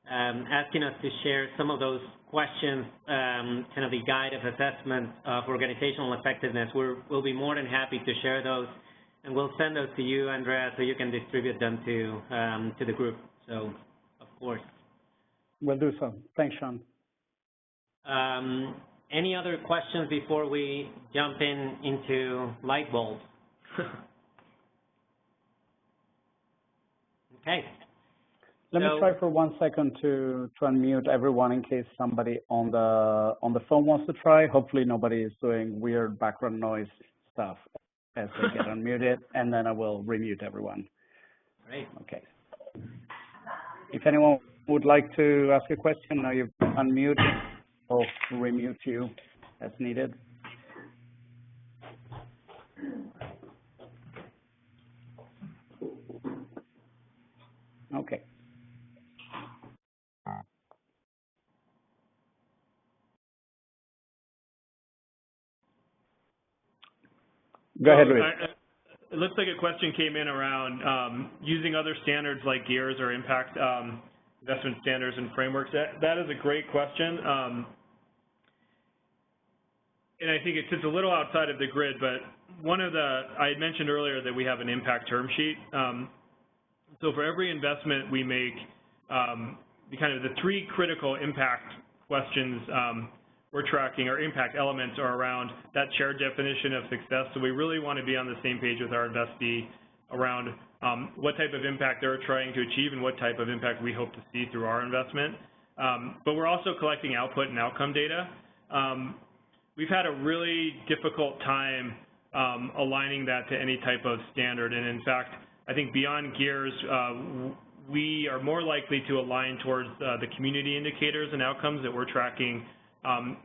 asking us to share some of those questions, kind of the guide of assessment of organizational effectiveness. We'll be more than happy to share those, and we'll send those to you, Andrea, so you can distribute them to the group. So, of course. We'll do so. Thanks, Sean. Any other questions before we jump into light bulbs? Okay. Let me try for 1 second to unmute everyone in case somebody on the phone wants to try. Hopefully nobody is doing weird background noise stuff as they get unmuted, and then I will remute everyone. Great. Okay. If anyone would like to ask a question, now you unmute or remute you as needed. Okay. Go ahead, Luis. It looks like a question came in around using other standards like GEARS or impact investment standards and frameworks. That is a great question. And I think it sits a little outside of the grid, but I had mentioned earlier that we have an impact term sheet. So for every investment we make, the 3 critical impact questions we're tracking, or impact elements, are around that shared definition of success. So we really want to be on the same page with our investee around what type of impact they're trying to achieve and what type of impact we hope to see through our investment. But we're also collecting output and outcome data. We've had a really difficult time aligning that to any type of standard. And in fact, I think beyond GEARS, we are more likely to align towards the community indicators and outcomes that we're tracking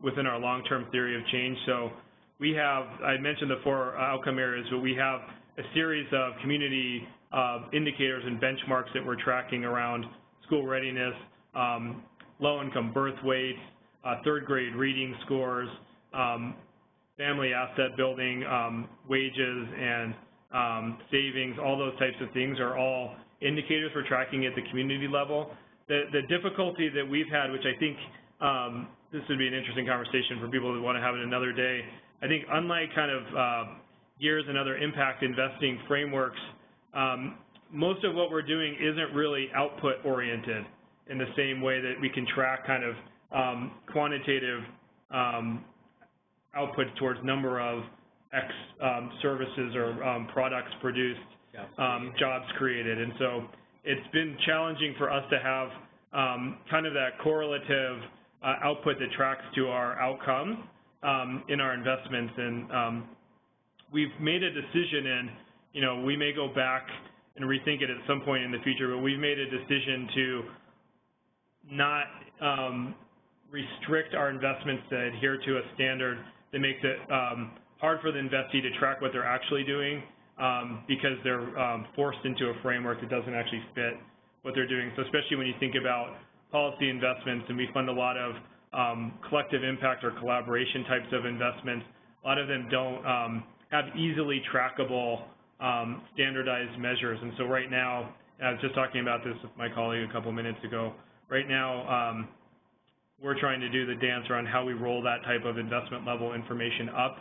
within our long-term theory of change. So we have, I mentioned the 4 outcome areas, but we have a series of community indicators and benchmarks that we're tracking around school readiness, low-income birth weights, 3rd grade reading scores, family asset building, wages, and savings. All those types of things are all indicators we're tracking at the community level. The difficulty that we've had, which I think this would be an interesting conversation for people that want to have it another day, I think unlike kind of GEARS and other impact investing frameworks, most of what we're doing isn't really output oriented in the same way that we can track kind of quantitative output towards number of X services or products produced, jobs created. And so it's been challenging for us to have kind of that correlative output that tracks to our outcomes in our investments. And we've made a decision, and we may go back and rethink it at some point in the future, but we've made a decision to not restrict our investments to adhere to a standard that makes it hard for the investee to track what they're actually doing because they're forced into a framework that doesn't actually fit what they're doing. So especially when you think about policy investments, and we fund a lot of collective impact or collaboration types of investments, a lot of them don't have easily trackable standardized measures. And so right now, I was just talking about this with my colleague a couple minutes ago, right now we're trying to do the dance around how we roll that type of investment level information up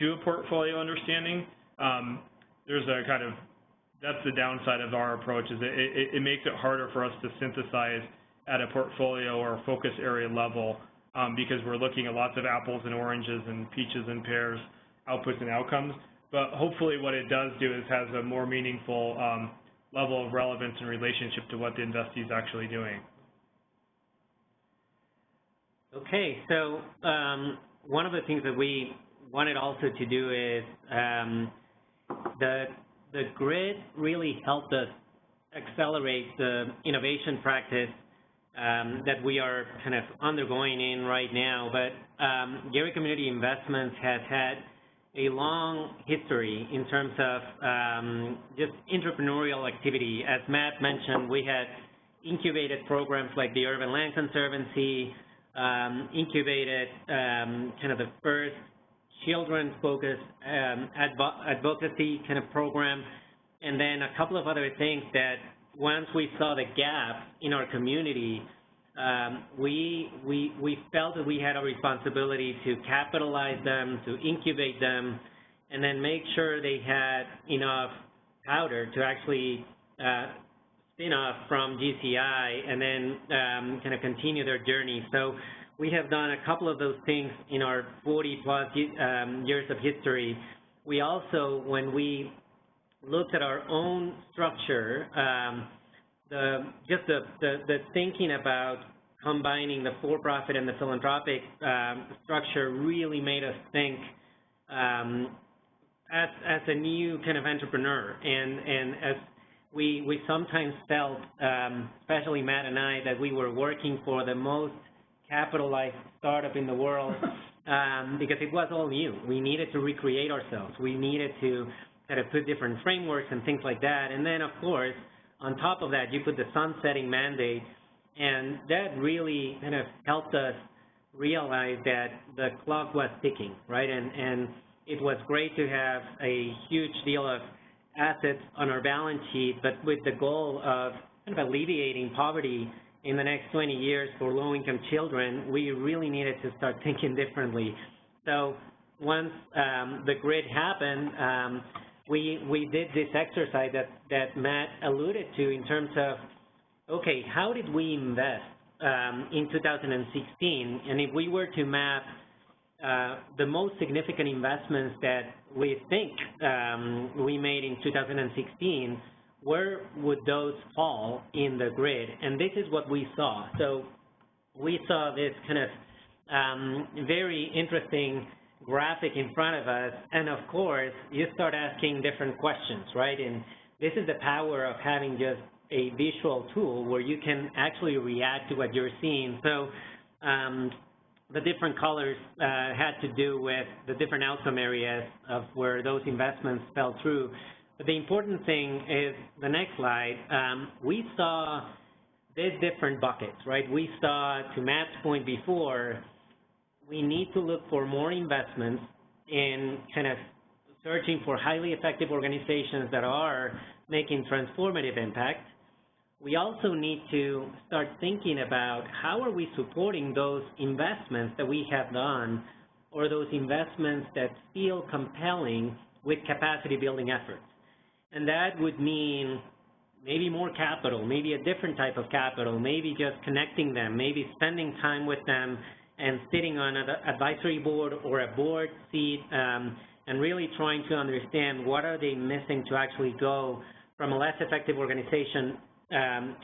to a portfolio understanding. There's a kind of, that's the downside of our approach, is it makes it harder for us to synthesize at a portfolio or focus area level because we're looking at lots of apples and oranges and peaches and pears, outputs and outcomes. But hopefully what it does do is has a more meaningful level of relevance and relationship to what the investee is actually doing. Okay, so one of the things that we wanted also to do is the grid really helped us accelerate the innovation practice that we are kind of undergoing in right now. But Geary Community Investments has had a long history in terms of just entrepreneurial activity. As Matt mentioned, we had incubated programs like the Urban Land Conservancy, incubated kind of the first children's-focused advocacy kind of program, and then a couple of other things that once we saw the gap in our community, we felt that we had a responsibility to capitalize them, to incubate them, and then make sure they had enough powder to actually spin off from GCI and then kind of continue their journey. So we have done a couple of those things in our 40-plus years of history. We also, when we looked at our own structure, the thinking about combining the for-profit and the philanthropic structure really made us think as a new kind of entrepreneur, and as we sometimes felt, especially Matt and I, that we were working for the most capitalized startup in the world because it was all new. We needed to recreate ourselves. We needed to kind of put different frameworks and things like that. And then, of course, on top of that, you put the sunsetting mandate, and that really kind of helped us realize that the clock was ticking, right? And it was great to have a huge deal of assets on our balance sheet, but with the goal of kind of alleviating poverty in the next 20 years for low-income children, we really needed to start thinking differently. So once the grid happened, we did this exercise that Matt alluded to in terms of, okay, how did we invest in 2016? And if we were to map the most significant investments that we think we made in 2016, where would those fall in the grid? And this is what we saw. So we saw this kind of very interesting graphic in front of us, and of course, you start asking different questions, right? And this is the power of having just a visual tool where you can actually react to what you're seeing. So the different colors had to do with the different outcome areas of where those investments fell through. But the important thing is the next slide. We saw these different buckets, right? We saw, to Matt's point before, we need to look for more investments in kind of searching for highly effective organizations that are making transformative impact. We also need to start thinking about how are we supporting those investments that we have done, or those investments that feel compelling with capacity building efforts. And that would mean maybe more capital, maybe a different type of capital, maybe just connecting them, maybe spending time with them and sitting on an advisory board or a board seat and really trying to understand what are they missing to actually go from a less effective organization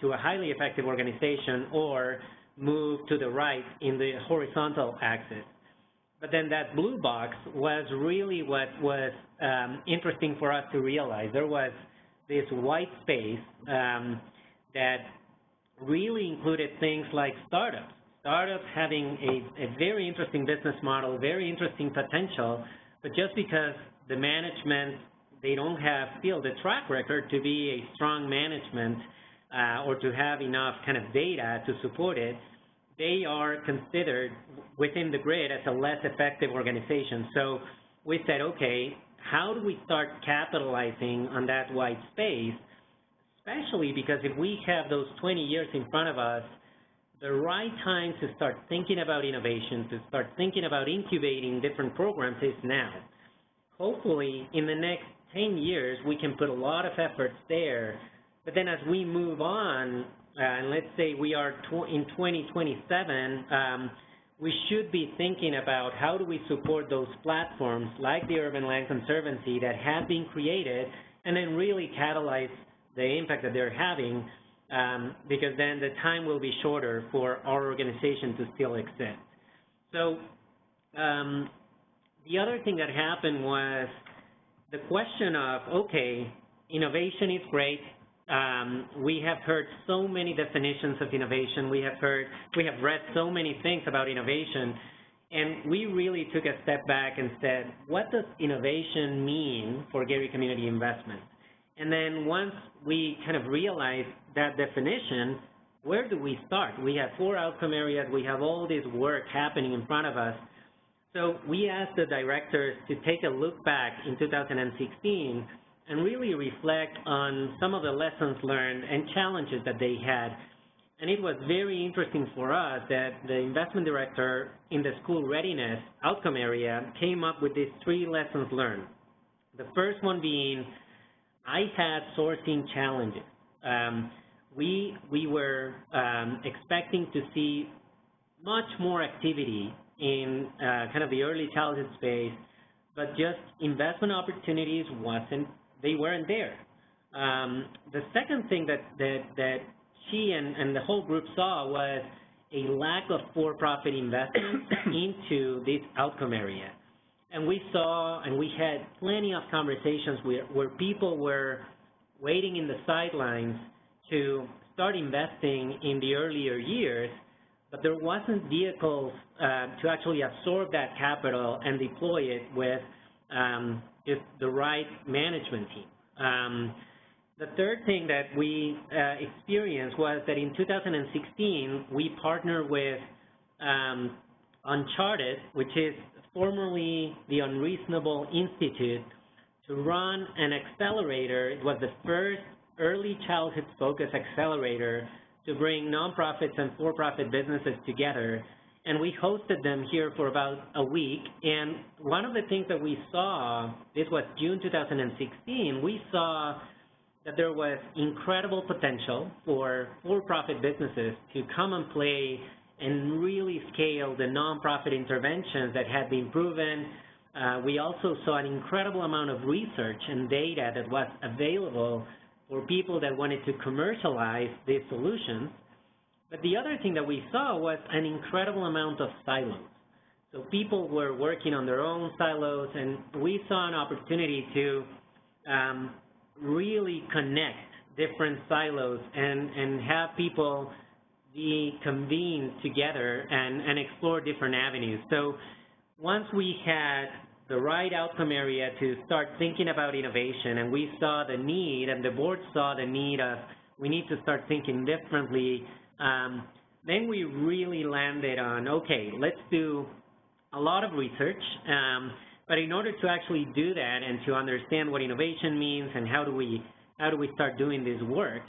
to a highly effective organization, or move to the right in the horizontal axis. But then that blue box was really what was interesting for us to realize. There was this white space that really included things like startups. Startups having a very interesting business model, very interesting potential, but just because the management, they don't feel the track record to be a strong management or to have enough kind of data to support it, they are considered within the grid as a less effective organization. So we said, okay, how do we start capitalizing on that white space, especially because if we have those 20 years in front of us, the right time to start thinking about innovation, to start thinking about incubating different programs is now. Hopefully, in the next 10 years, we can put a lot of efforts there, but then as we move on, and let's say we are in 2027, we should be thinking about how do we support those platforms like the Urban Land Conservancy that have been created, and then really catalyze the impact that they're having, because then the time will be shorter for our organization to still exist. So the other thing that happened was the question of, okay, innovation is great. We have heard so many definitions of innovation. We have read so many things about innovation. And we really took a step back and said, what does innovation mean for Geary Community Investments? And then once we kind of realized that definition, where do we start? We have 4 outcome areas. We have all this work happening in front of us. So we asked the directors to take a look back in 2016 and really reflect on some of the lessons learned and challenges that they had. And it was very interesting for us that the investment director in the school readiness outcome area came up with these 3 lessons learned. The first one being, I had sourcing challenges. We were expecting to see much more activity in kind of the early childhood space, but just investment opportunities weren't there. The second thing that she and the whole group saw was a lack of for-profit investment into this outcome area. And we saw, and we had plenty of conversations where people were waiting in the sidelines to start investing in the earlier years, but there wasn't vehicles to actually absorb that capital and deploy it with just the right management team. The third thing that we experienced was that in 2016, we partnered with Uncharted, which is formerly the Unreasonable Institute, to run an accelerator. It was the first early childhood-focused accelerator to bring nonprofits and for-profit businesses together. And we hosted them here for about a week. And one of the things that we saw, this was June 2016, we saw that there was incredible potential for for-profit businesses to come and play and really scale the nonprofit interventions that had been proven. We also saw an incredible amount of research and data that was available for people that wanted to commercialize these solutions. But the other thing that we saw was an incredible amount of silos. So people were working on their own silos, and we saw an opportunity to really connect different silos and have people be convened together and explore different avenues. So once we had the right outcome area to start thinking about innovation, and we saw the need, and the board saw the need of, we need to start thinking differently, then we really landed on, okay, let's do a lot of research, but in order to actually do that and to understand what innovation means and how do we start doing this work,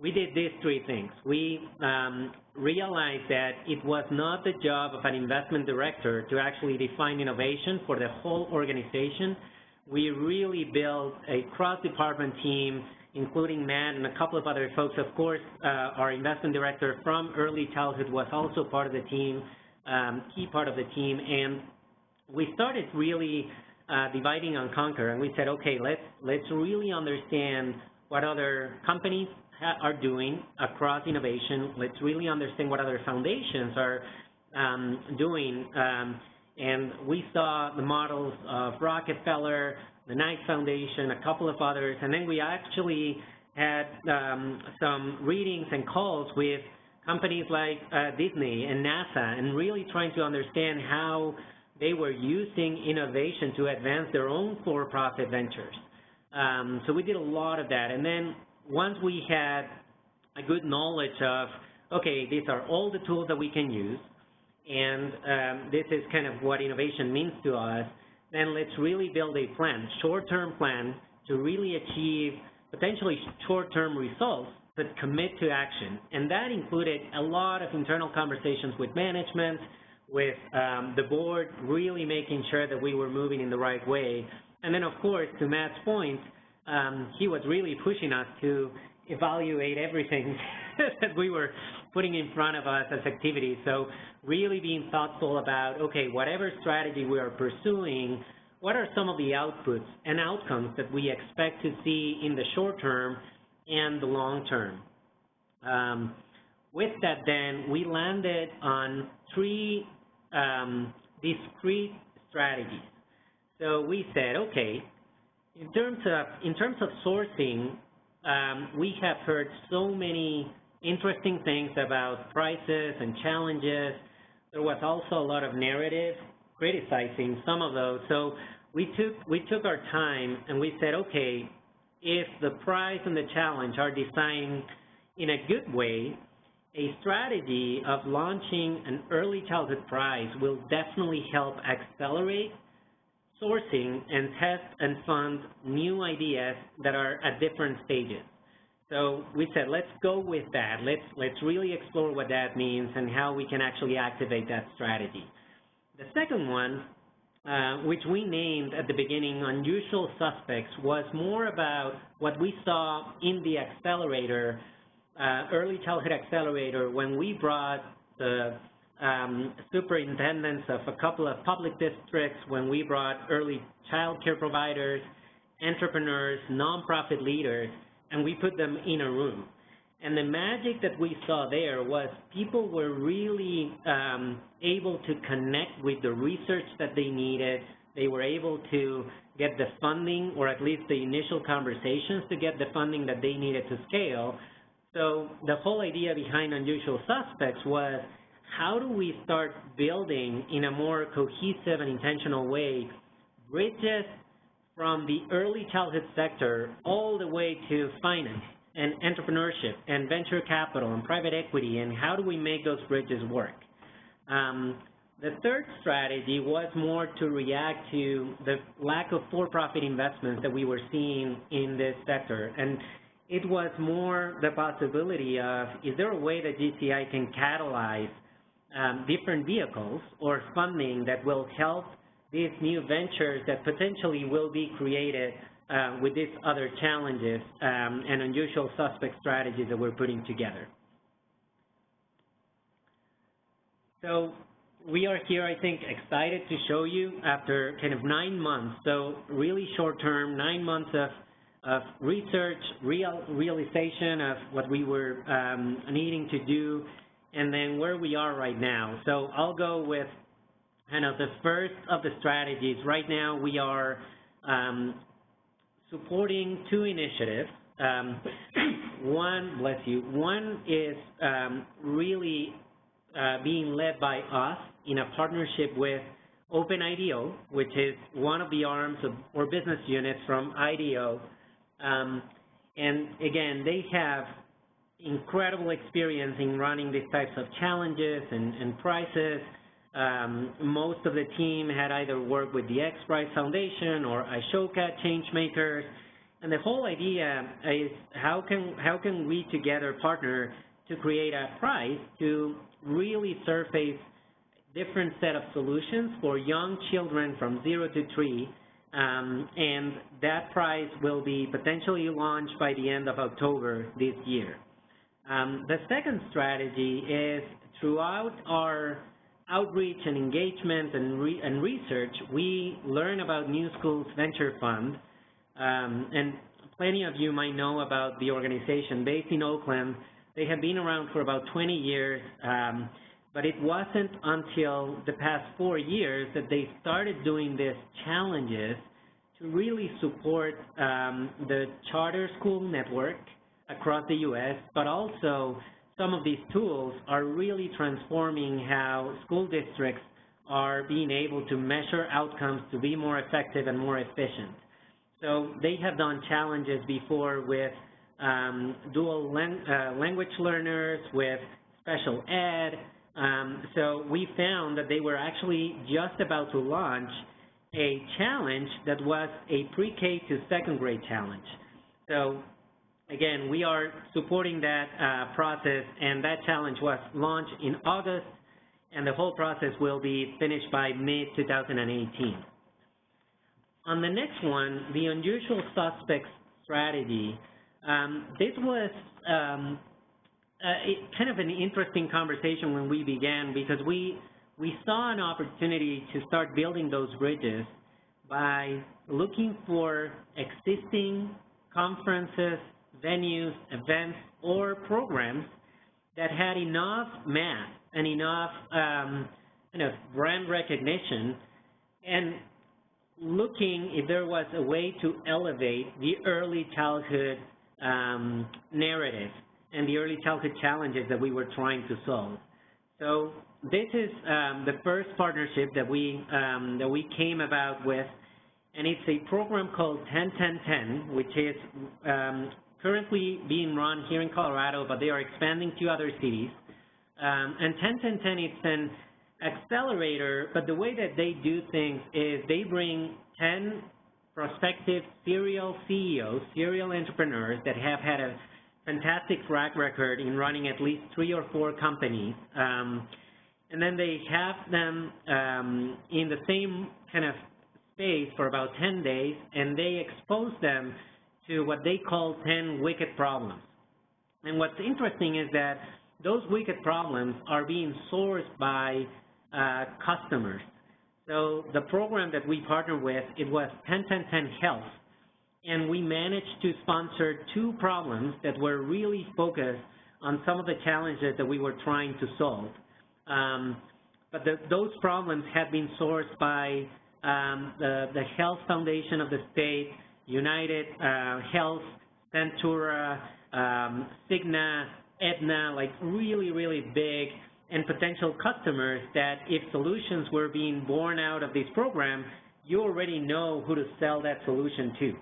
we did these 3 things. We realized that it was not the job of an investment director to actually define innovation for the whole organization. We really built a cross-department team, including Matt and a couple of other folks. Of course, our investment director from early childhood was also part of the team, key part of the team, and we started really dividing and conquer, and we said, okay, let's really understand what other companies are doing across innovation. Let's really understand what other foundations are doing. And we saw the models of Rockefeller, the Knight Foundation, a couple of others, and then we actually had some readings and calls with companies like Disney and NASA, and really trying to understand how they were using innovation to advance their own for-profit ventures. So we did a lot of that. And then once we had a good knowledge of, okay, these are all the tools that we can use, and this is kind of what innovation means to us, then let's really build a plan, short-term plan, to really achieve potentially short-term results, but commit to action. And that included a lot of internal conversations with management, with the board, really making sure that we were moving in the right way. And then, of course, to Matt's point, he was really pushing us to evaluate everything that we were putting in front of us as activities. So really being thoughtful about, okay, whatever strategy we are pursuing, what are some of the outputs and outcomes that we expect to see in the short term and the long term? With that, then, we landed on 3 discrete strategies. So we said, okay, in terms of sourcing, we have heard so many interesting things about prices and challenges, there was also a lot of narrative criticizing some of those. So we took our time and we said, okay, if the prize and the challenge are designed in a good way, a strategy of launching an early childhood prize will definitely help accelerate sourcing and test and fund new ideas that are at different stages. So we said, let's go with that. Let's really explore what that means and how we can actually activate that strategy. The second one, which we named at the beginning Unusual Suspects, was more about what we saw in the accelerator, early childhood accelerator, when we brought the superintendents of a couple of public districts, when we brought early child care providers, entrepreneurs, nonprofit leaders, and we put them in a room. And the magic that we saw there was people were really able to connect with the research that they needed. They were able to get the funding, or at least the initial conversations to get the funding that they needed to scale. So the whole idea behind Unusual Suspects was, how do we start building in a more cohesive and intentional way bridges from the early childhood sector all the way to finance and entrepreneurship and venture capital and private equity, and how do we make those bridges work? The third strategy was more to react to the lack of for-profit investments that we were seeing in this sector. And it was more the possibility of, is there a way that GCI can catalyze different vehicles or funding that will help these new ventures that potentially will be created with these other challenges and unusual suspect strategies that we're putting together. So we are here, I think, excited to show you after kind of 9 months, so really short term, 9 months of research, realization of what we were needing to do, and then where we are right now. So I'll go with kind of the first of the strategies. Right now we are supporting 2 initiatives. One is really being led by us in a partnership with Open IDEO, which is one of the arms of, or business units from IDEO. And again, they have incredible experience in running these types of challenges and prizes. Most of the team had either worked with the X Prize Foundation or Ashoka Changemakers, and the whole idea is how can we together partner to create a prize to really surface different set of solutions for young children from 0 to 3, and that prize will be potentially launched by the end of October this year. The second strategy is, throughout our outreach and engagement and research, we learn about New Schools Venture Fund, and plenty of you might know about the organization based in Oakland. They have been around for about 20 years, but it wasn't until the past 4 years that they started doing these challenges to really support the charter school network across the U.S., but also some of these tools are really transforming how school districts are being able to measure outcomes to be more effective and more efficient. So they have done challenges before with dual language learners, with special ed. So we found that they were actually just about to launch a challenge that was a pre-K to second grade challenge. So again, we are supporting that process, and that challenge was launched in August, and the whole process will be finished by mid-2018. On the next one, the Unusual Suspects strategy, this was kind of an interesting conversation when we began, because we saw an opportunity to start building those bridges by looking for existing conferences, venues, events, or programs that had enough mass and enough kind of brand recognition, and looking if there was a way to elevate the early childhood narrative and the early childhood challenges that we were trying to solve. So this is the first partnership that we came about with, and it's a program called 10-10-10, which is currently being run here in Colorado, but they are expanding to other cities. And 10-10-10, it's an accelerator, but the way that they do things is they bring 10 prospective serial CEOs, serial entrepreneurs that have had a fantastic track record in running at least 3 or 4 companies. And then they have them in the same kind of space for about 10 days, and they expose them to what they call 10 wicked problems. And what's interesting is that those wicked problems are being sourced by customers. So the program that we partnered with, it was 10-10-10 Health, and we managed to sponsor 2 problems that were really focused on some of the challenges that we were trying to solve. But those problems have been sourced by the Health Foundation of the state, United Health, Centura, Cigna, Aetna, like really, really big and potential customers that if solutions were being born out of this program, you already know who to sell that solution to.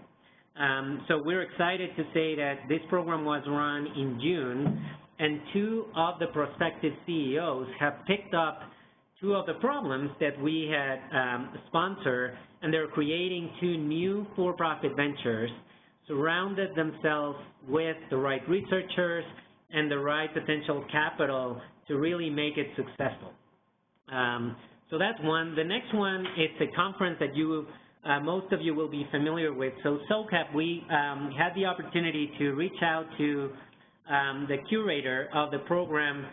So we're excited to say that this program was run in June, and 2 of the prospective CEOs have picked up 2 of the problems that we had sponsored, and they're creating 2 new for-profit ventures, surrounded themselves with the right researchers and the right potential capital to really make it successful. So that's one. The next one is a conference that most of you will be familiar with. So SOCAP, we had the opportunity to reach out to the curator of the program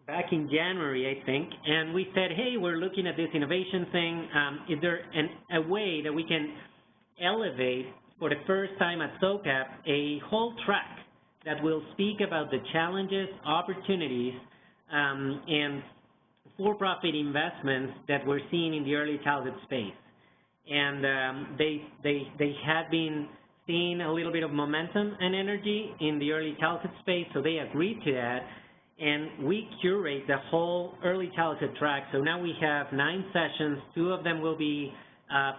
back in January, I think, and we said, hey, we're looking at this innovation thing. Is there a way that we can elevate, for the first time at SOCAP, a whole track that will speak about the challenges, opportunities, and for-profit investments that we're seeing in the early childhood space? And they had been seeing a little bit of momentum and energy in the early childhood space, so they agreed to that. And we curate the whole early childhood track. So now we have 9 sessions. 2 of them will be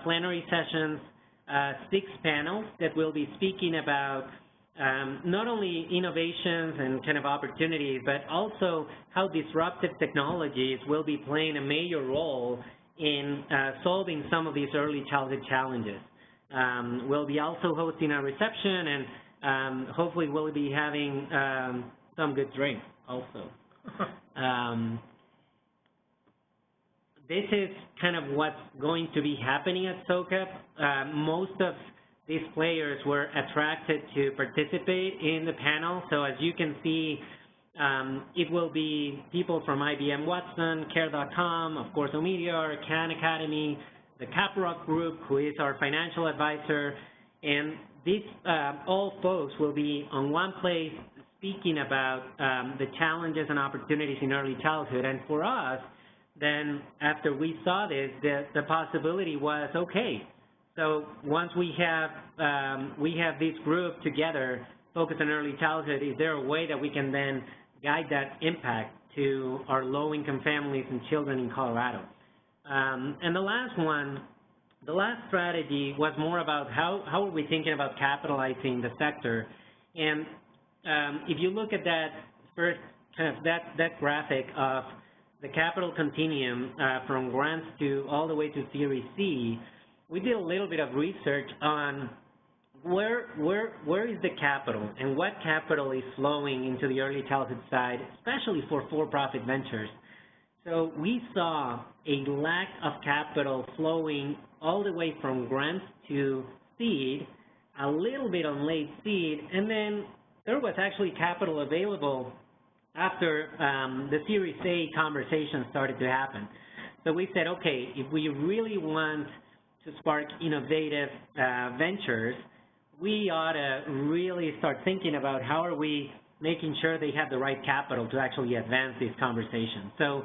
plenary sessions, 6 panels that will be speaking about not only innovations and kind of opportunities, but also how disruptive technologies will be playing a major role in solving some of these early childhood challenges. We'll be also hosting a reception, and hopefully we'll be having some good drinks also. This is kind of what's going to be happening at SOCAP. Most of these players were attracted to participate in the panel. So as you can see, it will be people from IBM Watson, Care.com, of course, Ometeor, Khan Academy, the Caprock Group, who is our financial advisor, and these all folks will be on one place speaking about the challenges and opportunities in early childhood. And for us, then after we saw this, the possibility was, okay, so once we have this group together focused on early childhood, is there a way that we can then guide that impact to our low-income families and children in Colorado? And the last strategy was more about how are we thinking about capitalizing the sector. And if you look at that first kind of that graphic of the capital continuum from grants to all the way to Series C, we did a little bit of research on where is the capital and what capital is flowing into the early childhood side, especially for profit ventures. So we saw a lack of capital flowing all the way from grants to seed, a little bit on late seed, and then there was actually capital available after the Series A conversation started to happen. So we said, okay, if we really want to spark innovative ventures, we ought to really start thinking about how are we making sure they have the right capital to actually advance these conversations. So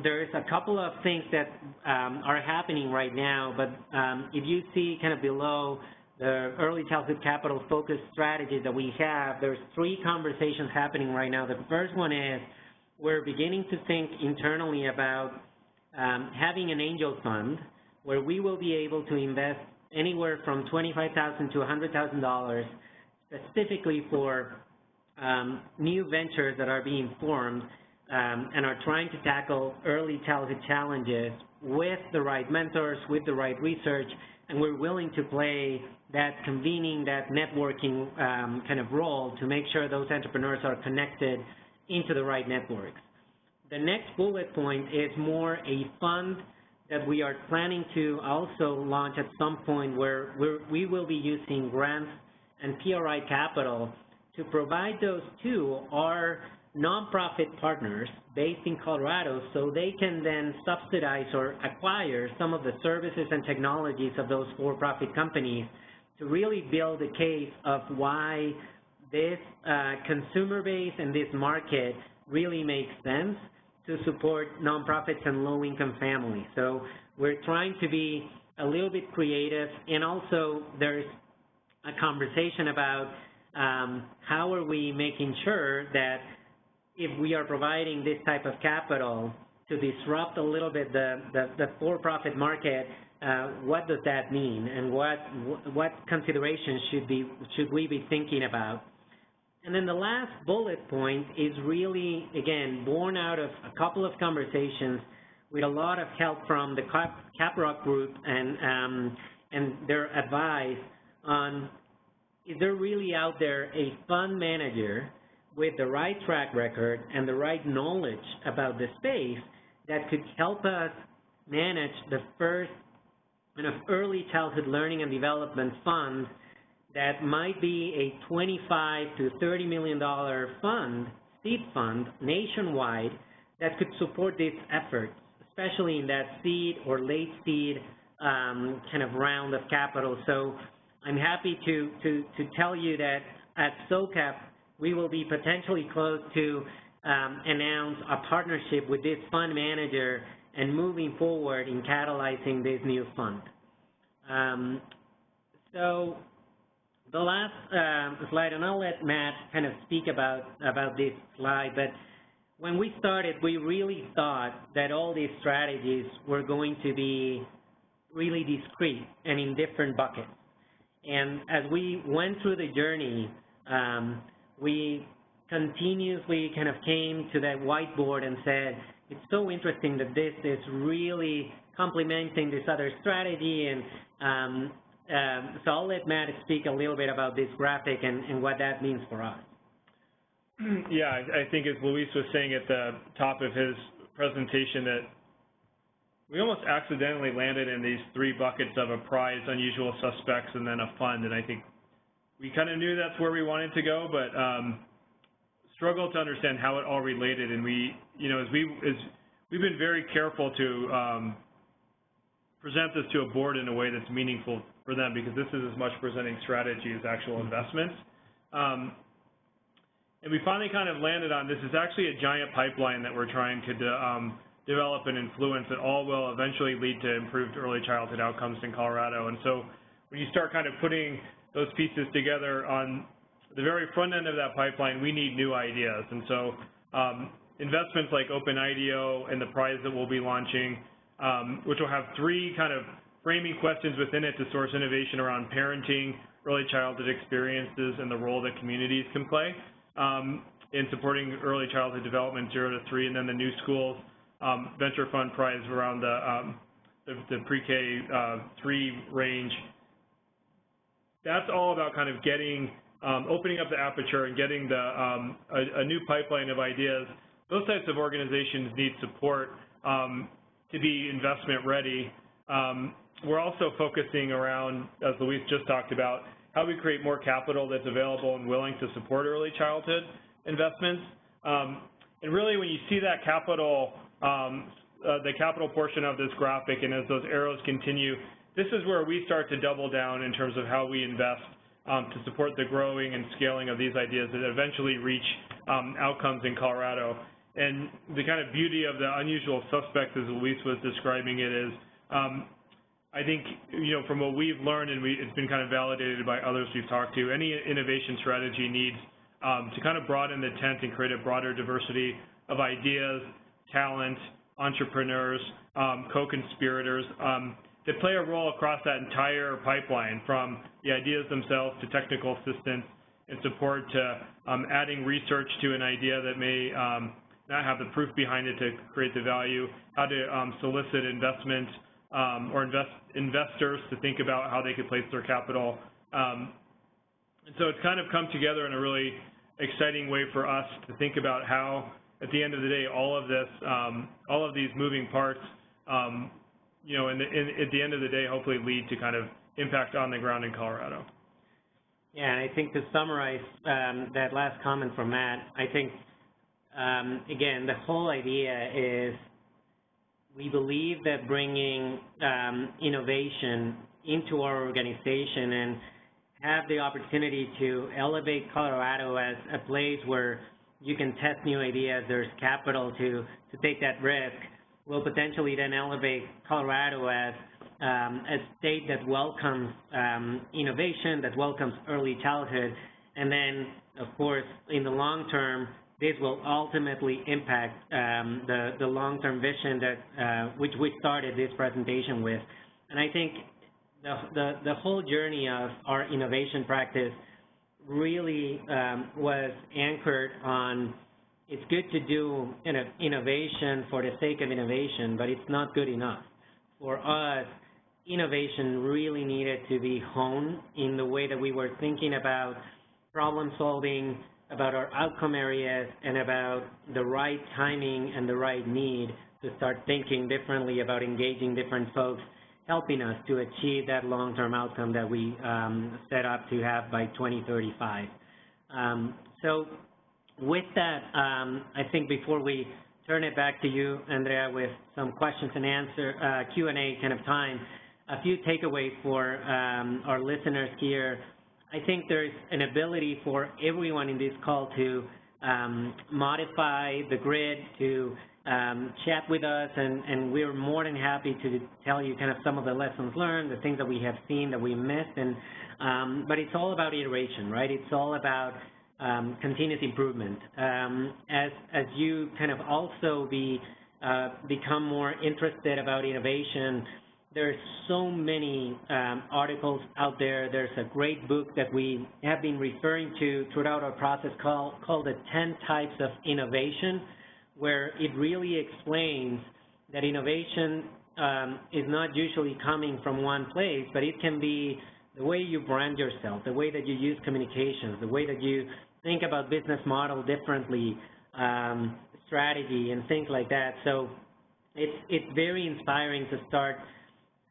there's a couple of things that are happening right now, but if you see kind of below the early childhood capital focused strategies that we have, there's 3 conversations happening right now. The first one is, we're beginning to think internally about having an angel fund where we will be able to invest anywhere from $25,000 to $100,000 specifically for new ventures that are being formed and are trying to tackle early childhood challenges with the right mentors, with the right research, and we're willing to play that convening, that networking kind of role to make sure those entrepreneurs are connected into the right networks. The next bullet point is more a fund that we are planning to also launch at some point where we will be using grants and PRI capital to provide those to our nonprofit partners based in Colorado so they can then subsidize or acquire some of the services and technologies of those for-profit companies to really build a case of why this consumer base and this market really makes sense to support nonprofits and low-income families. So we're trying to be a little bit creative, and also there's a conversation about how are we making sure that if we are providing this type of capital to disrupt a little bit the for-profit market, what does that mean, and what considerations should we be thinking about? And then the last bullet point is really, again, born out of a couple of conversations with a lot of help from the Caprock Group and their advice on, is there really out there a fund manager with the right track record and the right knowledge about the space that could help us manage the first kind of early childhood learning and development fund that might be a $25 to $30 million fund, seed fund, nationwide, that could support these efforts, especially in that seed or late seed kind of round of capital. So I'm happy to tell you that at SOCAP, we will be potentially close to announce a partnership with this fund manager and moving forward in catalyzing this new fund. So the last slide, and I'll let Matt kind of speak about this slide, but when we started, we really thought that all these strategies were going to be really discrete and in different buckets. And as we went through the journey, we continuously kind of came to that whiteboard and said, it's so interesting that this is really complementing this other strategy. And so I'll let Matt speak a little bit about this graphic and what that means for us. Yeah, I think as Luis was saying at the top of his presentation, that we almost accidentally landed in these three buckets of a prize, unusual suspects, and then a fund. And I think we kind of knew that's where we wanted to go, but struggled to understand how it all related. And we, you know, as we've been very careful to present this to a board in a way that's meaningful for them, because this is as much presenting strategy as actual investments. And we finally kind of landed on, this is actually a giant pipeline that we're trying to develop and influence that all will eventually lead to improved early childhood outcomes in Colorado. And so when you start kind of putting those pieces together on the very front end of that pipeline, we need new ideas. And so investments like OpenIDEO and the prize that we'll be launching, which will have three kind of framing questions within it to source innovation around parenting, early childhood experiences, and the role that communities can play in supporting early childhood development 0 to 3, and then the new schools venture fund prize around the pre-K 3 range. That's all about kind of getting, opening up the aperture and getting a new pipeline of ideas. Those types of organizations need support to be investment ready. We're also focusing around, as Luis just talked about, how we create more capital that's available and willing to support early childhood investments. And really, when you see that capital, the capital portion of this graphic, and as those arrows continue, this is where we start to double down in terms of how we invest to support the growing and scaling of these ideas that eventually reach outcomes in Colorado. And the kind of beauty of the unusual suspects, as Luis was describing it, is I think, you know, from what we've learned, and it's been kind of validated by others we've talked to, any innovation strategy needs to kind of broaden the tent and create a broader diversity of ideas, talent, entrepreneurs, co-conspirators that play a role across that entire pipeline, from the ideas themselves to technical assistance and support to adding research to an idea that may not have the proof behind it to create the value, how to solicit investment or investors to think about how they could place their capital. And so it's kind of come together in a really exciting way for us to think about how, at the end of the day, all of this, all of these moving parts, you know, at the end of the day, hopefully lead to kind of impact on the ground in Colorado. Yeah, and I think to summarize that last comment from Matt, I think, again, the whole idea is we believe that bringing innovation into our organization and have the opportunity to elevate Colorado as a place where you can test new ideas, there's capital to take that risk, will potentially then elevate Colorado as a state that welcomes innovation, that welcomes early childhood, and then, of course, in the long term, this will ultimately impact the long-term vision that which we started this presentation with. And I think the whole journey of our innovation practice really was anchored on, it's good to do innovation for the sake of innovation, but it's not good enough. For us, innovation really needed to be honed in the way that we were thinking about problem solving, about our outcome areas, and about the right timing and the right need to start thinking differently about engaging different folks, helping us to achieve that long-term outcome that we set up to have by 2035. So with that, I think before we turn it back to you, Andrea, with some questions and answer, Q&A kind of time, a few takeaways for our listeners here. I think there's an ability for everyone in this call to modify the grid, to chat with us, and we're more than happy to tell you kind of some of the lessons learned, the things that we have seen that we missed, and but it's all about iteration, right? It's all about continuous improvement. As you kind of also become more interested about innovation, there's so many articles out there. There's a great book that we have been referring to throughout our process called the 10 Types of Innovation, where it really explains that innovation is not usually coming from one place, but it can be the way you brand yourself, the way that you use communications, the way that you think about business model differently, strategy, and things like that. So it's very inspiring to start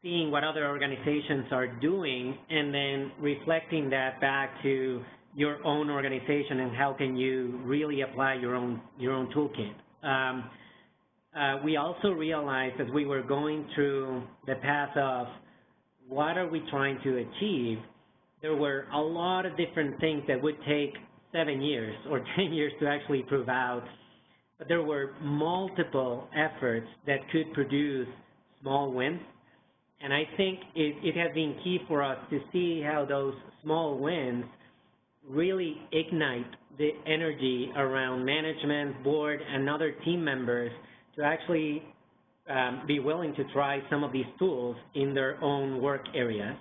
seeing what other organizations are doing and then reflecting that back to your own organization and how can you really apply your own toolkit. We also realized as we were going through the path of what are we trying to achieve, there were a lot of different things that would take 7 years or 10 years to actually prove out, but there were multiple efforts that could produce small wins. And I think it has been key for us to see how those small wins really ignite the energy around management, board, and other team members to actually be willing to try some of these tools in their own work areas.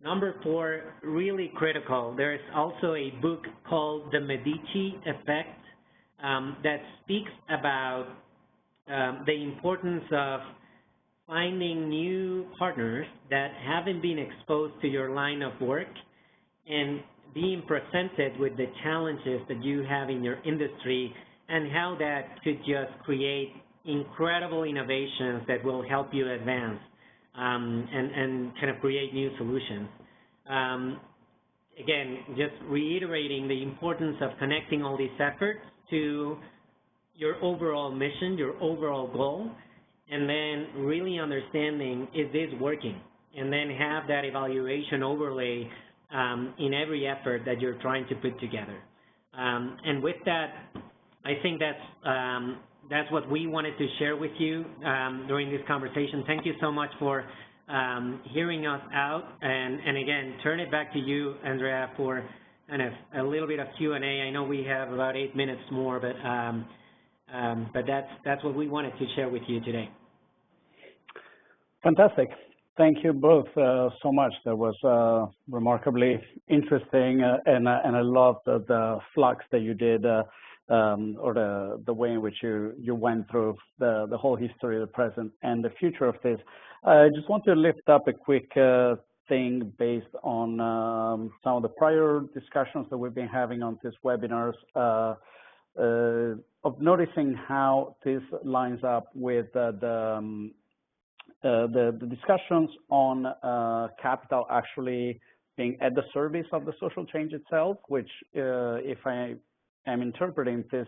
Number 4, really critical, there's also a book called The Medici Effect that speaks about the importance of finding new partners that haven't been exposed to your line of work and being presented with the challenges that you have in your industry and how that could just create incredible innovations that will help you advance and kind of create new solutions. Again, just reiterating the importance of connecting all these efforts to your overall mission, your overall goal, and then really understanding, is this working? And then have that evaluation overlay in every effort that you're trying to put together. And with that, I think that's what we wanted to share with you during this conversation. Thank you so much for hearing us out. And again, turn it back to you, Andrea, for kind of a little bit of Q&A. I know we have about 8 minutes more, but that's what we wanted to share with you today. Fantastic. Thank you both so much. That was remarkably interesting, and I love the flux that you did, or the way in which you went through the whole history, the present, and the future of this. I just want to lift up a quick thing based on some of the prior discussions that we've been having on these webinars, of noticing how this lines up with the discussions on capital actually being at the service of the social change itself, which, if I am interpreting this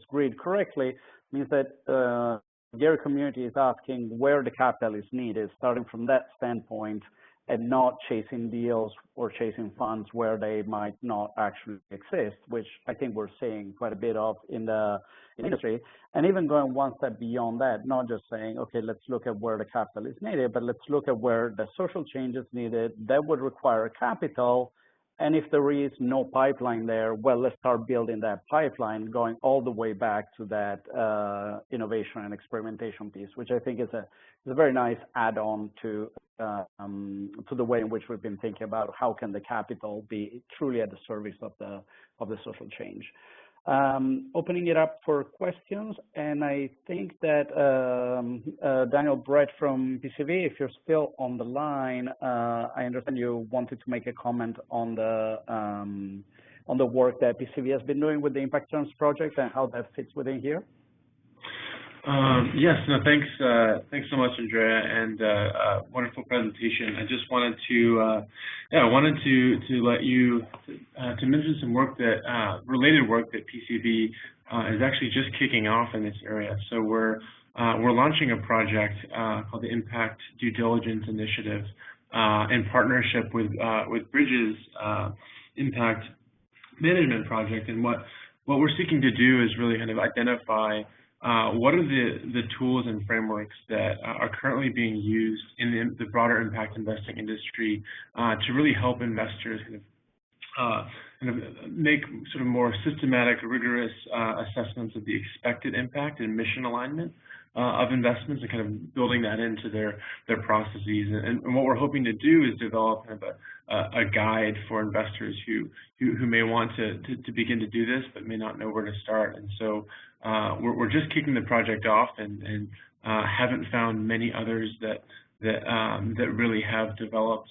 grid correctly, means that Geary community is asking where the capital is needed, starting from that standpoint, and not chasing deals or chasing funds where they might not actually exist, which I think we're seeing quite a bit of in the industry. And even going one step beyond that, not just saying, okay, let's look at where the capital is needed, but let's look at where the social change is needed that would require capital. And if there is no pipeline there, well, let's start building that pipeline, going all the way back to that innovation and experimentation piece, which I think is a very nice add-on to the way in which we've been thinking about how can the capital be truly at the service of the social change. Opening it up for questions, and I think that Daniel Brett from PCV, if you're still on the line, I understand you wanted to make a comment on the work that PCV has been doing with the Impact Terms project and how that fits within here. Yes, no, thanks so much, Andrea, and wonderful presentation. I just wanted to let you to mention some work that related work that PCV is actually just kicking off in this area. So we're launching a project called the Impact Due Diligence Initiative in partnership with Bridges Impact Management Project, and what we're seeking to do is really kind of identify what are the tools and frameworks that are currently being used in the broader impact investing industry to really help investors kind of make sort of more systematic, rigorous assessments of the expected impact and mission alignment of investments, and kind of building that into their processes. And what we're hoping to do is develop kind of a guide for investors who may want to begin to do this but may not know where to start. And so we're just kicking the project off, and haven't found many others that really have developed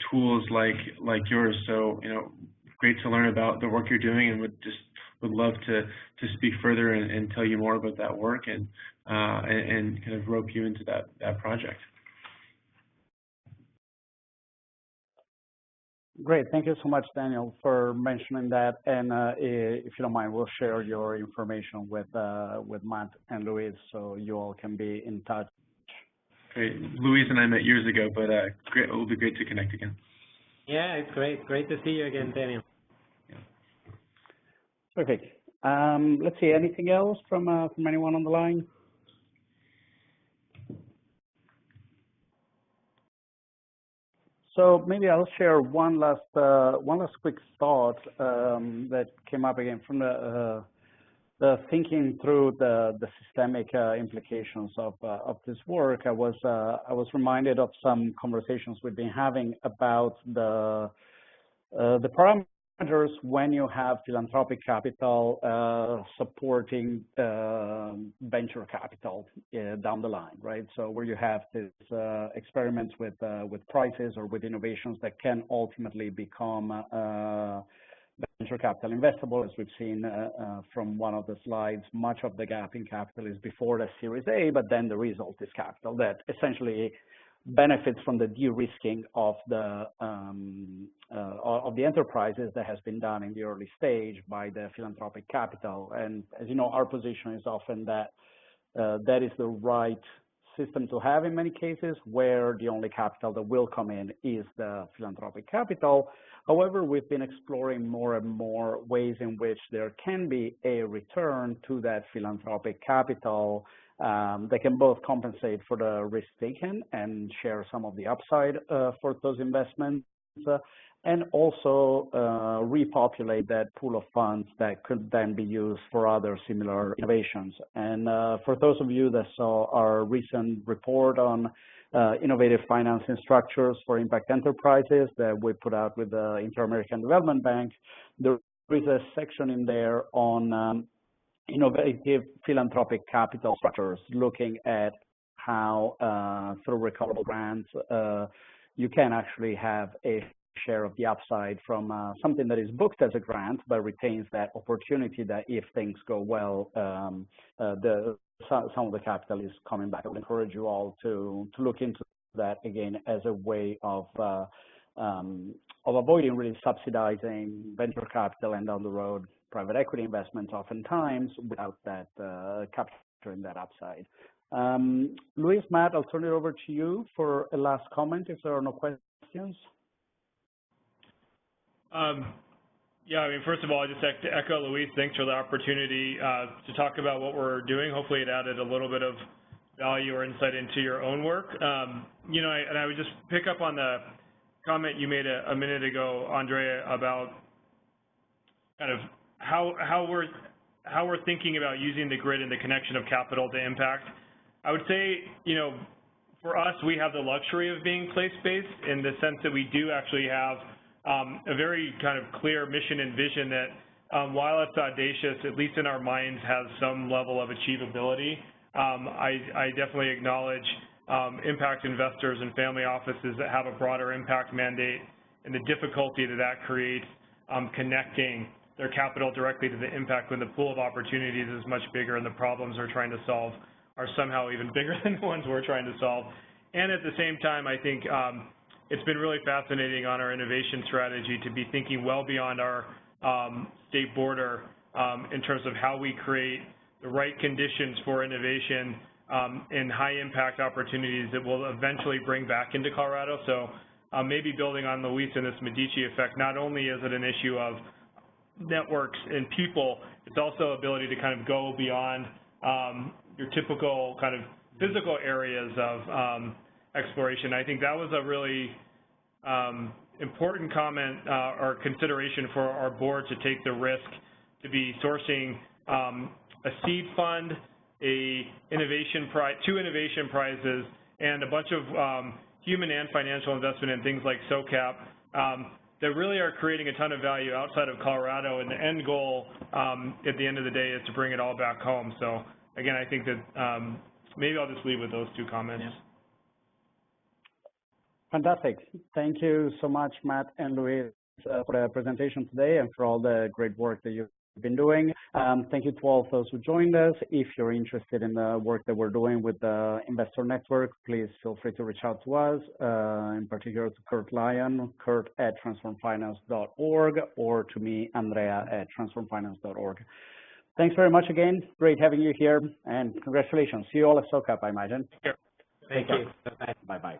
tools like yours. So, you know, great to learn about the work you're doing, and would love to speak further and tell you more about that work and kind of rope you into that project. Great. Thank you so much, Daniel, for mentioning that. And if you don't mind, we'll share your information with Matt and Luis, so you all can be in touch. Great. Luis and I met years ago, but great. It will be great to connect again. Yeah, it's great. Great to see you again, Daniel. Yeah. Perfect. Let's see. Anything else from anyone on the line? So maybe I'll share one last quick thought that came up again from the thinking through the systemic implications of this work. I was reminded of some conversations we've been having about the parameters when you have philanthropic capital supporting venture capital down the line, right? So where you have these experiments with prices or with innovations that can ultimately become venture capital investable, as we've seen from one of the slides. Much of the gap in capital is before the Series A, but then the result is capital that essentially benefits from the de-risking of the enterprises that has been done in the early stage by the philanthropic capital. And as you know, our position is often that that is the right system to have in many cases, where the only capital that will come in is the philanthropic capital. However, we've been exploring more and more ways in which there can be a return to that philanthropic capital that can both compensate for the risk taken and share some of the upside for those investments, and also repopulate that pool of funds that could then be used for other similar innovations. And for those of you that saw our recent report on innovative financing structures for impact enterprises that we put out with the Inter-American Development Bank, there is a section in there on innovative philanthropic capital structures, looking at how through recoverable grants you can actually have a share of the upside from something that is booked as a grant but retains that opportunity that if things go well, some of the capital is coming back. I would encourage you all to look into that again as a way of avoiding really subsidizing venture capital and down the road private equity investments oftentimes without that capturing that upside. Luis, Matt, I'll turn it over to you for a last comment if there are no questions. Yeah, I mean, first of all, I just to echo Luis, thanks for the opportunity to talk about what we're doing. Hopefully it added a little bit of value or insight into your own work. You know, and I would just pick up on the comment you made a minute ago, Andrea, about kind of how we're thinking about using the grid and the connection of capital to impact. I would say, you know, for us, we have the luxury of being place-based in the sense that we do actually have a very kind of clear mission and vision that while it's audacious, at least in our minds, has some level of achievability. I definitely acknowledge impact investors and family offices that have a broader impact mandate and the difficulty that creates connecting their capital directly to the impact when the pool of opportunities is much bigger and the problems they're trying to solve are somehow even bigger than the ones we're trying to solve. And at the same time, I think it's been really fascinating on our innovation strategy to be thinking well beyond our state border in terms of how we create the right conditions for innovation and high impact opportunities that will eventually bring back into Colorado. So maybe building on Luis and this Medici effect, not only is it an issue of networks and people, it's also ability to kind of go beyond your typical kind of physical areas of exploration. I think that was a really important comment or consideration for our board to take the risk to be sourcing a seed fund, two innovation prizes, and a bunch of human and financial investment in things like SOCAP that really are creating a ton of value outside of Colorado. And the end goal at the end of the day is to bring it all back home. So again, I think that maybe I'll just leave with those two comments. Yeah. Fantastic. Thank you so much, Matt and Luis, for the presentation today and for all the great work that you've been doing. Thank you to all those who joined us. If you're interested in the work that we're doing with the Investor Network, please feel free to reach out to us, in particular to Kurt Lyon, kurt@transformfinance.org, or to me, Andrea@transformfinance.org. Thanks very much again. Great having you here, and congratulations. See you all at SOCAP, I imagine. Thank you. Bye-bye. Bye-bye.